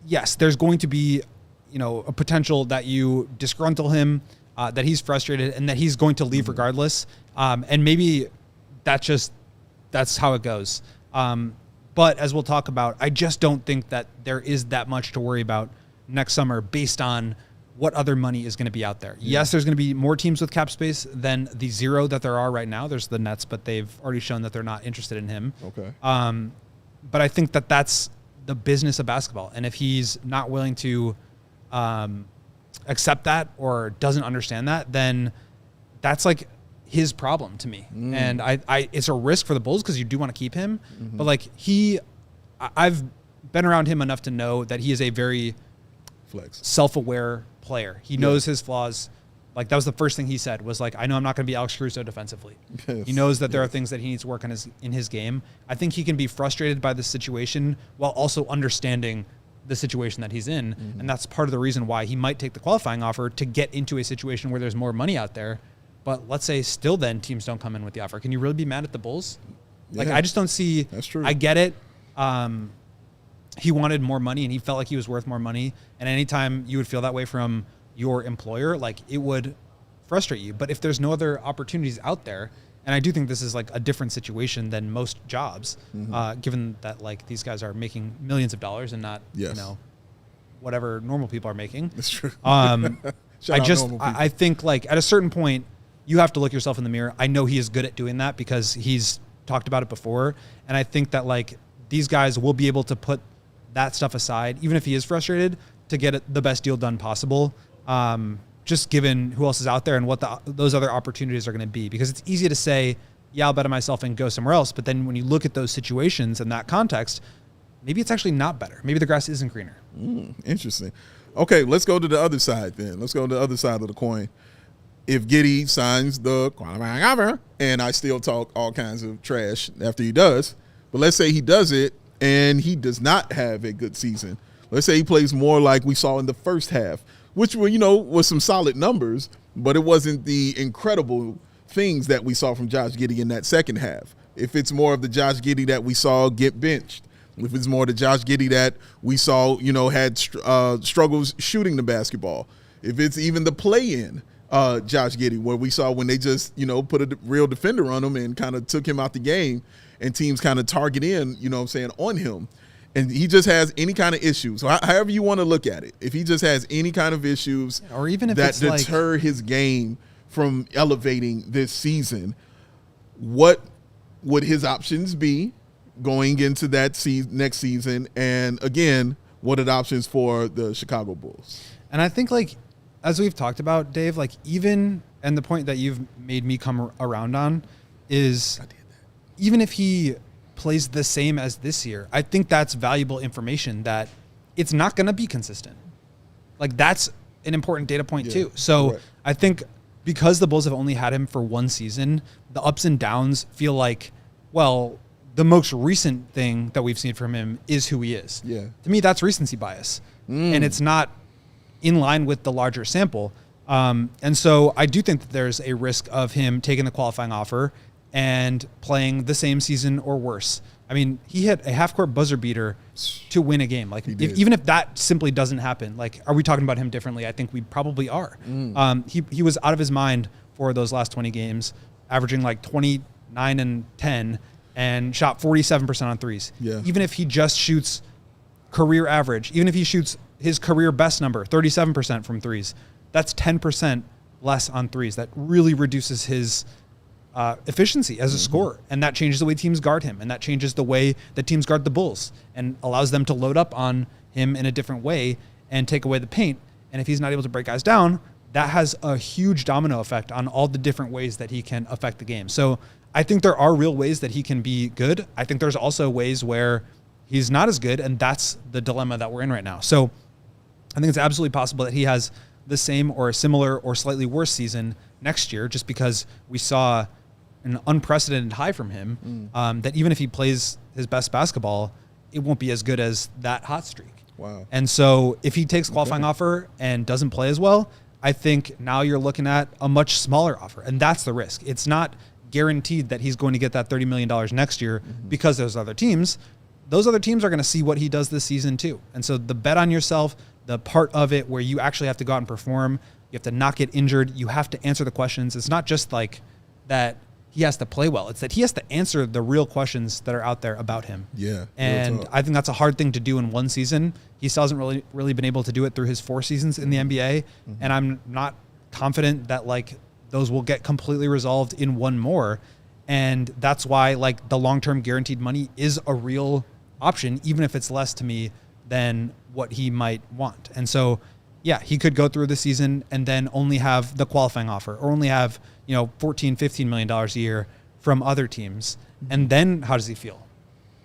yes, there's going to be a potential that you disgruntle him, that he's frustrated, and that he's going to leave regardless. And maybe that's how it goes. But as we'll talk about, I just don't think that there is that much to worry about next summer based on what other money is going to be out there. Yes, there's going to be more teams with cap space than the 0 that there are right now. There's the Nets, but they've already shown that they're not interested in him. But I think that that's the business of basketball. And if he's not willing to accept that or doesn't understand that, then that's like his problem to me. And I it's a risk for the Bulls because you do want to keep him. But like I've been around him enough to know that he is a very self-aware player. He knows his flaws. Like that was the first thing he said was like, I know I'm not going to be Alex Caruso defensively. He knows that there are things that he needs to work on in his game. I think he can be frustrated by the situation while also understanding the situation that he's in. And that's part of the reason why he might take the qualifying offer to get into a situation where there's more money out there. But let's say still then teams don't come in with the offer. Can you really be mad at the Bulls? Like, I just don't see. That's true. I get it. He wanted more money and he felt like he was worth more money. And anytime you would feel that way from your employer, like it would frustrate you. But if there's no other opportunities out there, and I do think this is like a different situation than most jobs, given that like these guys are making millions of dollars and not, whatever normal people are making. That's true. I think like at a certain point, you have to look yourself in the mirror. I know he is good at doing that because he's talked about it before. And I think that like these guys will be able to put that stuff aside, even if he is frustrated, to get the best deal done possible. Just given who else is out there and what those other opportunities are going to be. Because it's easy to say, yeah, I'll bet on myself and go somewhere else. But then when you look at those situations in that context, maybe it's actually not better. Maybe the grass isn't greener. Interesting. Okay, let's go to the other side then. Let's go to the other side of the coin. If Giddey signs the qualifying offer, and I still talk all kinds of trash after he does, but let's say he does it and he does not have a good season. Let's say he plays more like we saw in the first half, which were, was some solid numbers, but it wasn't the incredible things that we saw from Josh Giddey in that second half. If it's more of the Josh Giddey that we saw get benched, if it's more the Josh Giddey that we saw, had struggles shooting the basketball, if it's even the play-in Josh Giddey where we saw when they just, put a real defender on him and kind of took him out the game and teams kind of target in, on him. And he just has any kind of issues. So however you want to look at it, if he just has any kind of issues or even if that it's deter his game from elevating this season, what would his options be going into that next season? And again, what are the options for the Chicago Bulls? And I think, as we've talked about, Dave, and the point that you've made me come around on is even if he plays the same as this year, I think that's valuable information that it's not going to be consistent. That's an important data point too. So right. I think because the Bulls have only had him for one season, the ups and downs feel like, well, the most recent thing that we've seen from him is who he is. Yeah. To me, that's recency bias. And it's not in line with the larger sample. And so I do think that there's a risk of him taking the qualifying offer and playing the same season or worse. I mean, he hit a half-court buzzer beater to win a game. Even if that simply doesn't happen, are we talking about him differently? I think we probably are. He was out of his mind for those last 20 games, averaging 29 and 10, and shot 47% on threes. Yeah. Even if he just shoots career average, even if he shoots his career best number, 37% from threes, that's 10% less on threes. That really reduces his efficiency as a scorer, and that changes the way teams guard him, and that changes the way that teams guard the Bulls and allows them to load up on him in a different way and take away the paint. And if he's not able to break guys down, that has a huge domino effect on all the different ways that he can affect the game. So I think there are real ways that he can be good. I think there's also ways where he's not as good, and that's the dilemma that we're in right now. So I think it's absolutely possible that he has the same or a similar or slightly worse season next year, just because we saw an unprecedented high from him, that even if he plays his best basketball, it won't be as good as that hot streak. Wow. And so if he takes qualifying offer and doesn't play as well, I think now you're looking at a much smaller offer, and that's the risk. It's not guaranteed that he's going to get that $30 million next year because those other teams are going to see what he does this season too. And so the bet on yourself, the part of it where you actually have to go out and perform, you have to not get injured, you have to answer the questions. It's not just that he has to play well. It's that he has to answer the real questions that are out there about him. Yeah. And I think that's a hard thing to do in one season. He still hasn't really been able to do it through his 4 seasons in the NBA. And I'm not confident that those will get completely resolved in one more. And that's why the long-term guaranteed money is a real option, even if it's less to me than what he might want. And so, yeah, he could go through the season and then only have the qualifying offer, or only have, $14-15 million a year from other teams. And then how does he feel?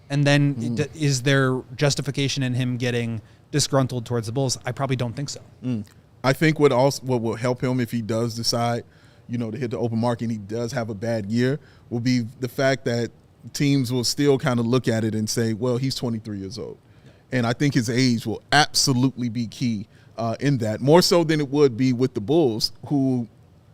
And then is there justification in him getting disgruntled towards the Bulls? I probably don't think so. I think what will help him if he does decide, to hit the open market and he does have a bad year, will be the fact that teams will still kind of look at it and say, well, he's 23 years old. And I think his age will absolutely be key in that, more so than it would be with the Bulls, who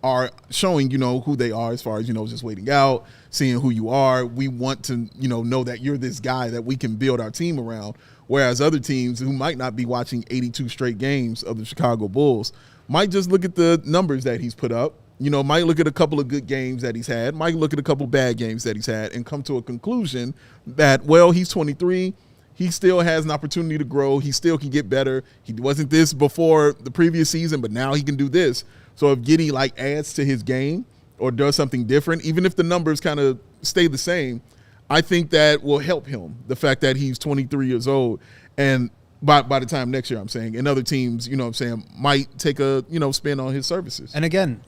are showing, who they are as far as, just waiting out, seeing who you are. We want to, know that you're this guy that we can build our team around. Whereas other teams who might not be watching 82 straight games of the Chicago Bulls might just look at the numbers that he's put up, might look at a couple of good games that he's had, might look at a couple bad games that he's had, and come to a conclusion that, well, he's 23. He still has an opportunity to grow. He still can get better. He wasn't this before the previous season, but now he can do this. So if Giddey adds to his game or does something different, even if the numbers kind of stay the same, I think that will help him. The fact that he's 23 years old, and by the time next year, I'm saying, and other teams, might take a, spin on his services. And again,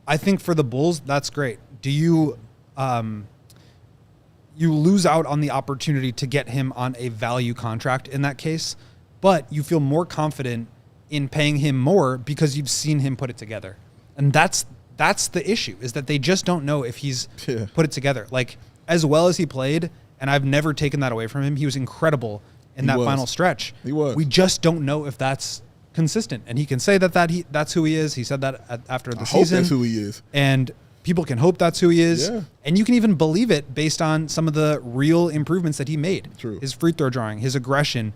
I think for the Bulls, that's great. Do you lose out on the opportunity to get him on a value contract in that case, but you feel more confident in paying him more because you've seen him put it together. And that's the issue, is that they just don't know if he's put it together. As well as he played, and I've never taken that away from him, he was incredible in that final stretch. He was. We just don't know if that's consistent. And he can say that's who he is. He said that after the season. I hope that's who he is. And people can hope that's who he is. Yeah. And you can even believe it based on some of the real improvements that he made. True. His free throw drawing, his aggression,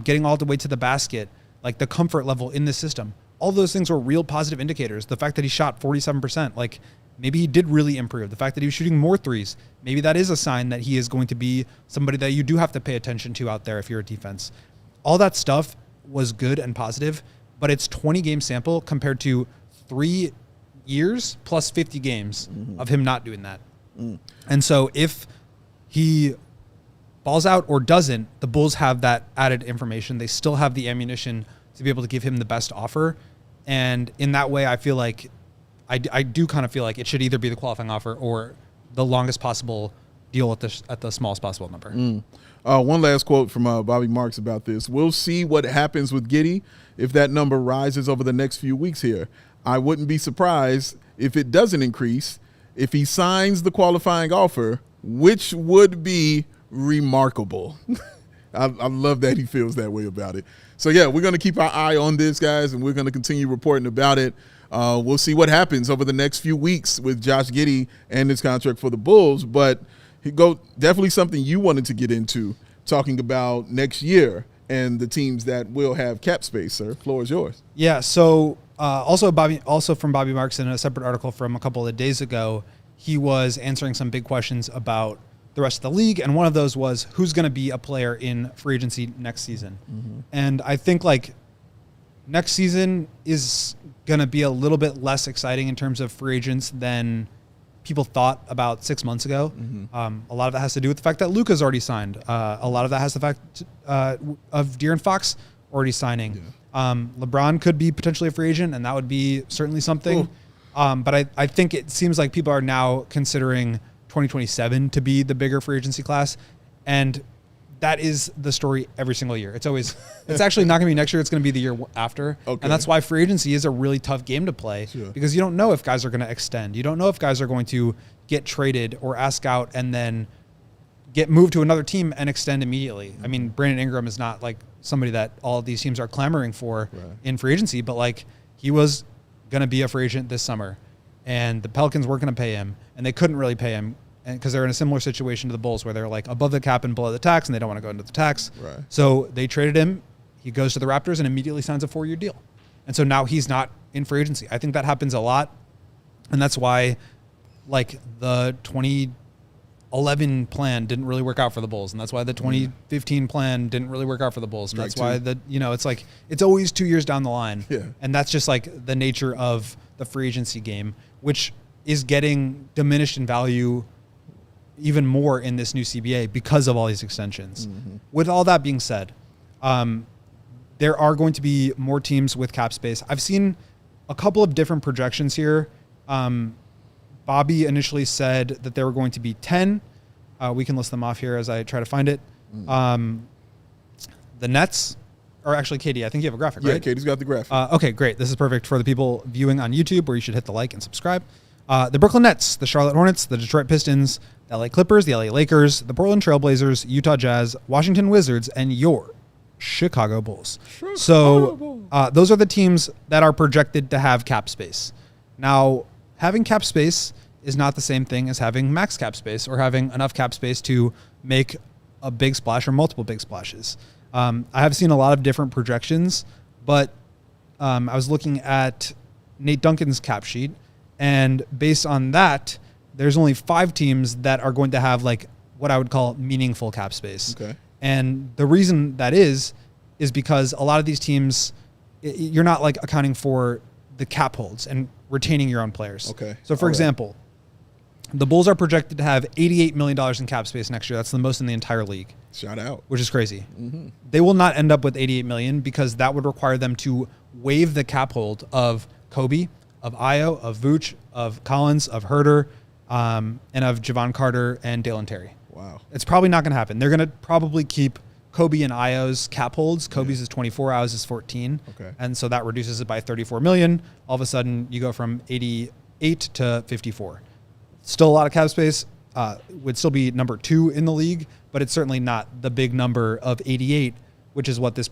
getting all the way to the basket, like the comfort level in the system. All those things were real positive indicators. The fact that he shot 47%, like maybe he did really improve. The fact that he was shooting more threes, maybe that is a sign that he is going to be somebody that you do have to pay attention to out there if you're a defense. All that stuff was good and positive, but it's 20 game sample compared to 3 years plus 50 games of him not doing that. And so if he balls out or doesn't, the Bulls have that added information. They still have the ammunition to be able to give him the best offer. And in that way, I feel like I do kind of feel like it should either be the qualifying offer or the longest possible deal at the smallest possible number. One last quote from Bobby Marks about this. We'll see what happens with Giddey if that number rises over the next few weeks here. I wouldn't be surprised if it doesn't increase, if he signs the qualifying offer, which would be remarkable. I love that he feels that way about it. So, yeah, we're going to keep our eye on this, guys, and we're going to continue reporting about it. We'll see what happens over the next few weeks with Josh Giddey and his contract for the Bulls. But definitely something you wanted to get into, talking about next year and the teams that will have cap space, sir. Floor is yours. Yeah, so also from Bobby Marks in a separate article from a couple of days ago, he was answering some big questions about the rest of the league, and one of those was who's going to be a player in free agency next season. And I think like next season is going to be a little bit less exciting in terms of free agents than people thought about 6 months ago. A lot of that has to do with the fact that Luka's already signed. A lot of that has the fact of De'Aaron Fox already signing. LeBron could be potentially a free agent, and that would be certainly something. But I think it seems like people are now considering 2027 to be the bigger free agency class. And that is the story every single year. It's actually not going to be next year. It's going to be the year after. Okay. And that's why free agency is a really tough game to play because you don't know if guys are going to extend. You don't know if guys are going to get traded or ask out and then get moved to another team and extend immediately. I mean, Brandon Ingram is not like somebody that all of these teams are clamoring for in free agency, but like he was going to be a free agent this summer and the Pelicans weren't going to pay him and they couldn't really pay him because they're in a similar situation to the Bulls where they're like above the cap and below the tax and they don't want to go into the tax. So they traded him. He goes to the Raptors and immediately signs a 4-year deal. And so now he's not in free agency. I think that happens a lot. And that's why like the 2011 plan didn't really work out for the Bulls. And that's why the 2015 plan didn't really work out for the Bulls. And that's why it's like, it's always 2 years down the line. And that's just like the nature of the free agency game, which is getting diminished in value even more in this new CBA because of all these extensions. With all that being said, there are going to be more teams with cap space. I've seen a couple of different projections here. Bobby initially said that there were going to be 10. We can list them off here as I try to find it. The Nets, or actually Katie, I think you have a graphic, right? Yeah, Katie's got the graphic. Okay, great. This is perfect for the people viewing on YouTube where you should hit the like and subscribe. The Brooklyn Nets, the Charlotte Hornets, the Detroit Pistons, the LA Clippers, the LA Lakers, the Portland Trailblazers, Utah Jazz, Washington Wizards, and your Chicago Bulls. So those are the teams that are projected to have cap space. Now, having cap space is not the same thing as having max cap space or having enough cap space to make a big splash or multiple big splashes. I have seen a lot of different projections, but I was looking at Nate Duncan's cap sheet, and based on that, there's only 5 teams that are going to have like what I would call meaningful cap space. Okay. And the reason that is because a lot of these teams, you're not like accounting for the cap holds and retaining your own players. Okay. So for example, the Bulls are projected to have $88 million in cap space next year. That's the most in the entire league. Shout out. Which is crazy. They will not end up with $88 million because that would require them to waive the cap hold of Kobe, of Ayo, of Vooch, of Collins, of Herter, and of Javon Carter and Dalen Terry. Wow. It's probably not going to happen. They're going to probably keep Kobe and Ayo's cap holds. Kobe's is 24, Ayo's is 14. Okay. And so that reduces it by $34 million. All of a sudden, you go from 88 to 54. Still a lot of cap space. Would still be number 2 in the league, but it's certainly not the big number of 88, which is what this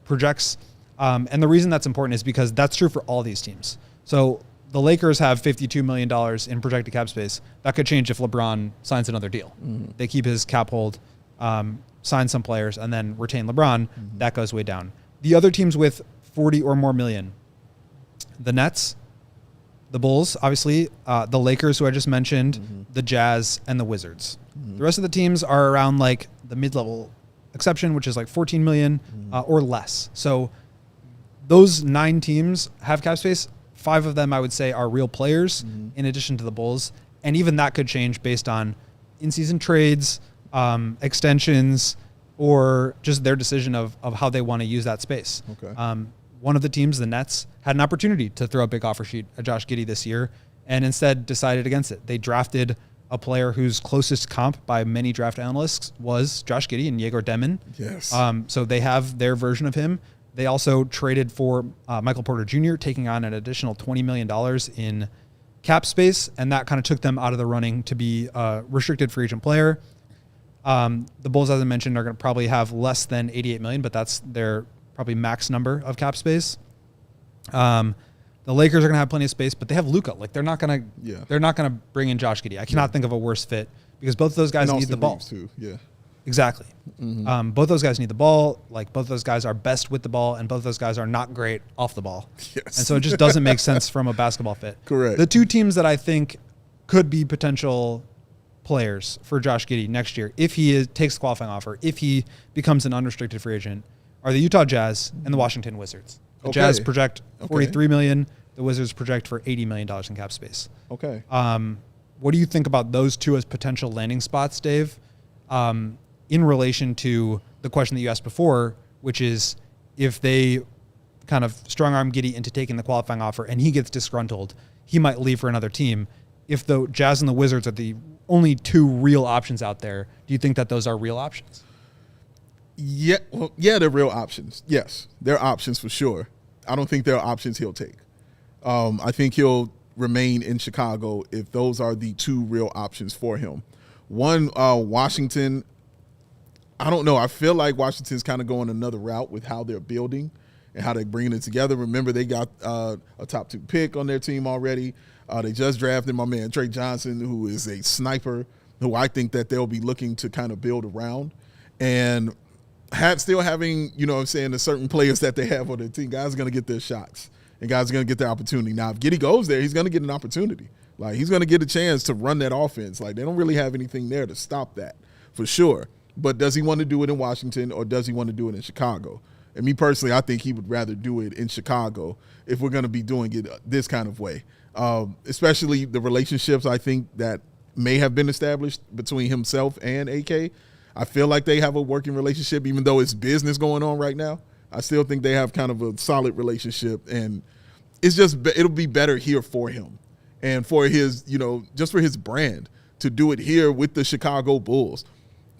projects. And the reason that's important is because that's true for all these teams. So the Lakers have $52 million in projected cap space. That could change if LeBron signs another deal. Mm-hmm. They keep his cap hold, sign some players, and then retain LeBron. Mm-hmm. That goes way down. The other teams with 40 or more million, the Nets, the Bulls, obviously, the Lakers, who I just mentioned, the Jazz, and the Wizards. The rest of the teams are around like the mid-level exception, which is like 14 million or less. So those 9 teams have cap space. 5 of them, I would say, are real players in addition to the Bulls. And even that could change based on in-season trades, extensions, or just their decision of how they want to use that space. Okay. One of the teams, the Nets, had an opportunity to throw a big offer sheet at Josh Giddey this year and instead decided against it. They drafted a player whose closest comp by many draft analysts was Josh Giddey and Yegor Demon. Yes. So they have their version of him. They also traded for Michael Porter Jr., taking on an additional $20 million in cap space, and that kind of took them out of the running to be a restricted free agent player. The Bulls, as I mentioned, are going to probably have less than $88 million, but that's their probably max number of cap space. The Lakers are going to have plenty of space, but they have Luka. Like they're not going to bring in Josh Giddey. I cannot think of a worse fit because both of those guys need the ball too. Yeah. Exactly. Mm-hmm. Both those guys need the ball. Like both those guys are best with the ball, and both those guys are not great off the ball. Yes. And so it just doesn't make sense from a basketball fit. Correct. The 2 teams that I think could be potential players for Josh Giddey next year, if he takes the qualifying offer, if he becomes an unrestricted free agent, are the Utah Jazz and the Washington Wizards. The Jazz project $43 million. The Wizards project for $80 million in cap space. Okay. What do you think about those 2 as potential landing spots, Dave? In relation to the question that you asked before, which is if they kind of strong-arm Giddey into taking the qualifying offer and he gets disgruntled, he might leave for another team. If the Jazz and the Wizards are the only 2 real options out there, do you think that those are real options? Yeah, well, yeah, they're real options. Yes, they're options for sure. I don't think they're options he'll take. I think he'll remain in Chicago if those are the 2 real options for him. One, Washington, I don't know. I feel like Washington's kind of going another route with how they're building and how they're bringing it together. Remember, they got a top 2 pick on their team already. They just drafted my man Trey Johnson, who is a sniper, who I think that they'll be looking to kind of build around. And still having, you know what I'm saying, the certain players that they have on their team, guys are going to get their shots and guys are going to get their opportunity. Now, if Giddey goes there, he's going to get an opportunity. Like, he's going to get a chance to run that offense. Like, they don't really have anything there to stop that, for sure. But does he want to do it in Washington or does he want to do it in Chicago? And me personally, I think he would rather do it in Chicago if we're going to be doing it this kind of way. Especially the relationships I think that may have been established between himself and AK. I feel like they have a working relationship, even though it's business going on right now. I still think they have kind of a solid relationship, and it's just it'll be better here for him and for his, you know, just for his brand to do it here with the Chicago Bulls.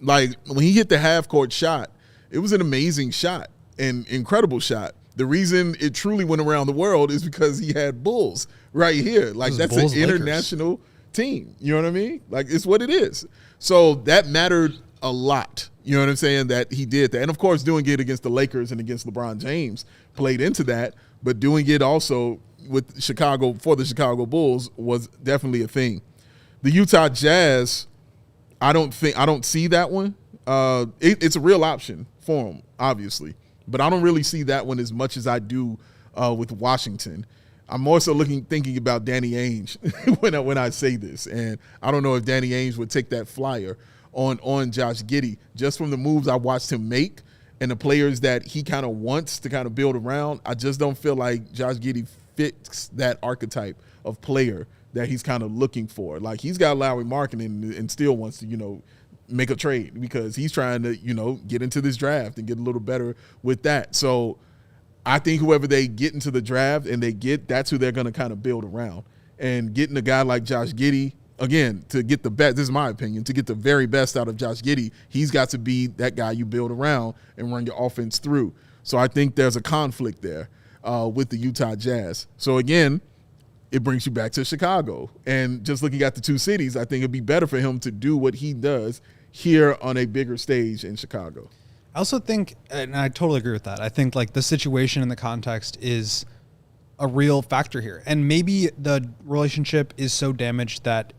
Like, when he hit the half-court shot, it was an amazing shot, an incredible shot. The reason it truly went around the world is because he had Bulls right here. Like, that's Bulls, an international team. You know what I mean? Like, it's what it is. So that mattered a lot. You know what I'm saying? That he did that. And, of course, doing it against the Lakers and against LeBron James played into that. But doing it also with Chicago, for the Chicago Bulls, was definitely a thing. The Utah Jazz, I don't see that one. It's a real option for him, obviously. But I don't really see that one as much as I do with Washington. I'm also thinking about Danny Ainge when I say this. And I don't know if Danny Ainge would take that flyer on Josh Giddey just from the moves I watched him make and the players that he kind of wants to kind of build around. I just don't feel like Josh Giddey fits that archetype of player that he's kind of looking for. Like, he's got Lowry marketing and still wants to, you know, make a trade because he's trying to, you know, get into this draft and get a little better with that. So I think whoever they get into the draft and that's who they're going to kind of build around. And getting a guy like Josh Giddey, again, to get the best, this is my opinion, to get the very best out of Josh Giddey, he's got to be that guy you build around and run your offense through. So I think there's a conflict there with the Utah Jazz. So again, it brings you back to Chicago. And just looking at the two cities, I think it'd be better for him to do what he does here on a bigger stage in Chicago. I also think, and I totally agree with that, I think like the situation and the context is a real factor here. And maybe the relationship is so damaged that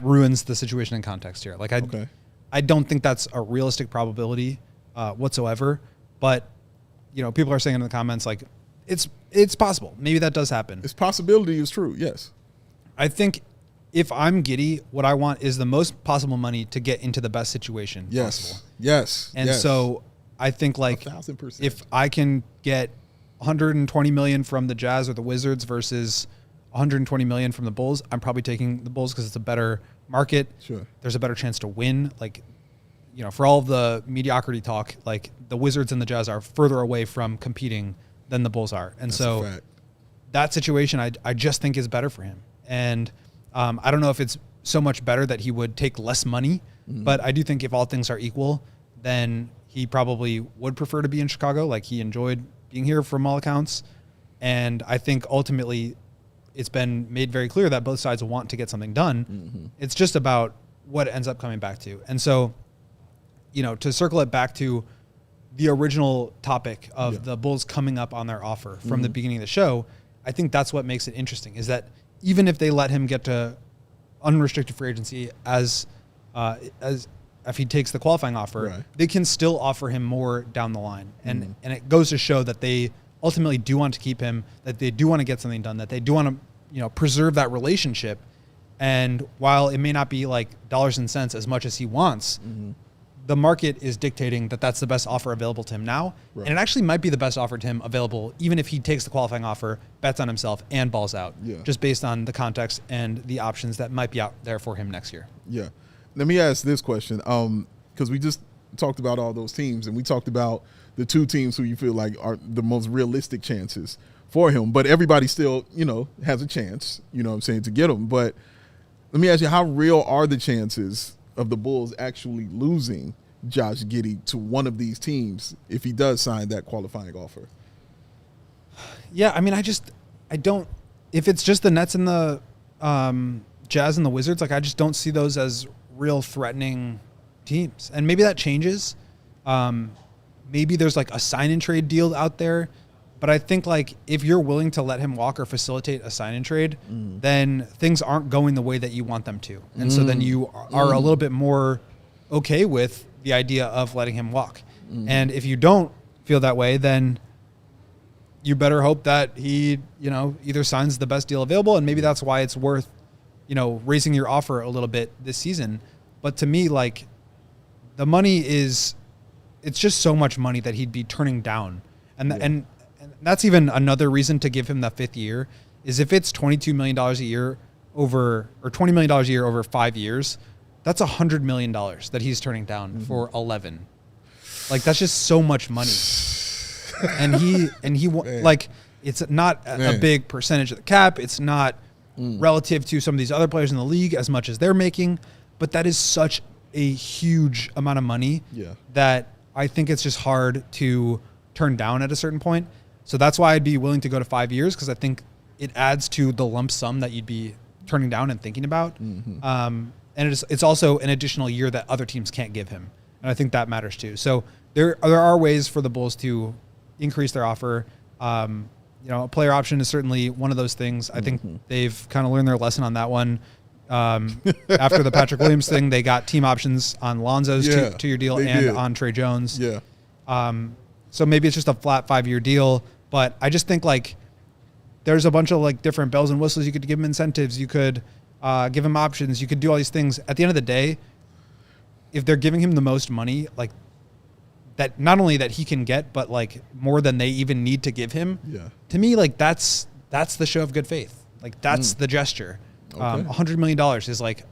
ruins the situation in context here. Like I don't think that's a realistic probability whatsoever. But, people are saying in the comments, like, it's possible. Maybe that does happen. Its possibility is true, yes. I think if I'm Giddey, what I want is the most possible money to get into the best situation possible. Yes. And so I think, like, 1,000%. if I can get $120 million from the Jazz or the Wizards versus $120 million from the Bulls, I'm probably taking the Bulls because it's a better market. Sure. There's a better chance to win. Like, for all of the mediocrity talk, like, the Wizards and the Jazz are further away from competing than the Bulls are. And so that situation I just think is better for him. And I don't know if it's so much better that he would take less money, but I do think if all things are equal, then he probably would prefer to be in Chicago. Like, he enjoyed being here from all accounts. And I think ultimately it's been made very clear that both sides want to get something done. It's just about what it ends up coming back to. And so, to circle it back to the original topic of the Bulls coming up on their offer from the beginning of the show, I think that's what makes it interesting, is that even if they let him get to unrestricted free agency as if he takes the qualifying offer, they can still offer him more down the line. And it goes to show that they ultimately do want to keep him, that they do want to get something done, that they do want to, preserve that relationship. And while it may not be like dollars and cents as much as he wants, the market is dictating that that's the best offer available to him now. And it actually might be the best offer to him available, even if he takes the qualifying offer, bets on himself, and balls out, just based on the context and the options that might be out there for him next year. Yeah. Let me ask this question, because we just talked about all those teams, and we talked about the two teams who you feel like are the most realistic chances for him. But everybody still, has a chance, to get him. But let me ask you, how real are the chances of the Bulls actually losing Josh Giddey to one of these teams if he does sign that qualifying offer? Yeah, I mean, I don't, if it's just the Nets and the Jazz and the Wizards, like, I just don't see those as real threatening teams. And maybe that changes. Maybe there's like a sign and trade deal out there. But I think, like, if you're willing to let him walk or facilitate a sign and trade, then things aren't going the way that you want them to. And so then you are a little bit more okay with the idea of letting him walk. And if you don't feel that way, then you better hope that he, either signs the best deal available, and maybe that's why it's worth, raising your offer a little bit this season. But to me, like, the money it's just so much money that he'd be turning down. And that's even another reason to give him that fifth year, is if it's $22 million a year or $20 million a year over 5 years, that's $100 million that he's turning down for 11. Like, that's just so much money. and he like, it's not a big percentage of the cap. It's not relative to some of these other players in the league as much as they're making, but that is such a huge amount of money that I think it's just hard to turn down at a certain point. So that's why I'd be willing to go to 5 years, because I think it adds to the lump sum that you'd be turning down and thinking about. And it's also an additional year that other teams can't give him. And I think that matters too. So there are ways for the Bulls to increase their offer. A player option is certainly one of those things. I think they've kind of learned their lesson on that one. After the Patrick Williams thing, they got team options on Lonzo's two-year deal and on Trey Jones. So maybe it's just a flat 5-year deal, but I just think, like, there's a bunch of, like, different bells and whistles. You could give him incentives. You could give him options. You could do all these things. At the end of the day, if they're giving him the most money, like, that not only that he can get, but, like, more than they even need to give him, to me, like, that's the show of good faith. Like, that's the gesture. $100 million is, like,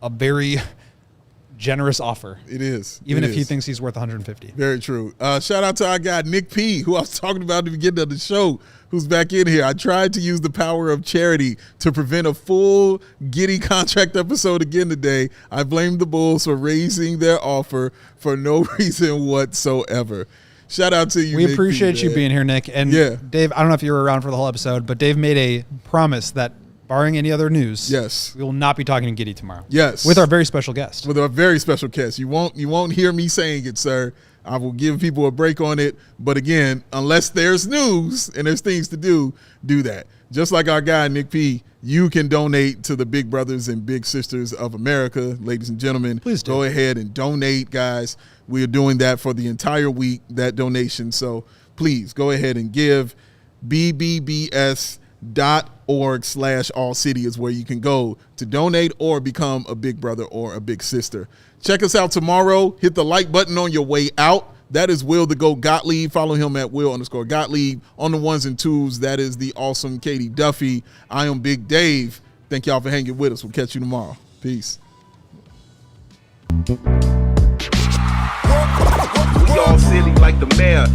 a very generous offer. It is. Even if he thinks he's worth 150. Very true. Shout out to our guy, Nick P., who I was talking about at the beginning of the show, who's back in here. I tried to use the power of charity to prevent a full Giddey contract episode again today. I blame the Bulls for raising their offer for no reason whatsoever. Shout out to you, We Nick appreciate P, you man. being here, Nick. And Dave, I don't know if you were around for the whole episode, but Dave made a promise that, barring any other news, we will not be talking to Giddey tomorrow. Yes. With our very special guest. With our very special guest. You won't hear me saying it, sir. I will give people a break on it. But again, unless there's news and there's things to do that. Just like our guy, Nick P., you can donate to the Big Brothers and Big Sisters of America. Ladies and gentlemen, please go ahead and donate, guys. We are doing that for the entire week, that donation. So please go ahead and give. bbbs.org/allcity is where you can go to donate or become a big brother or a big sister. Check us out tomorrow. Hit the like button on your way out. That is Will the Go Gottlieb. Follow him at Will_Gottlieb. On the ones and twos, that is the awesome Katie Duffy. I am Big Dave. Thank y'all for hanging with us. We'll catch you tomorrow. Peace. We all silly like the mayor.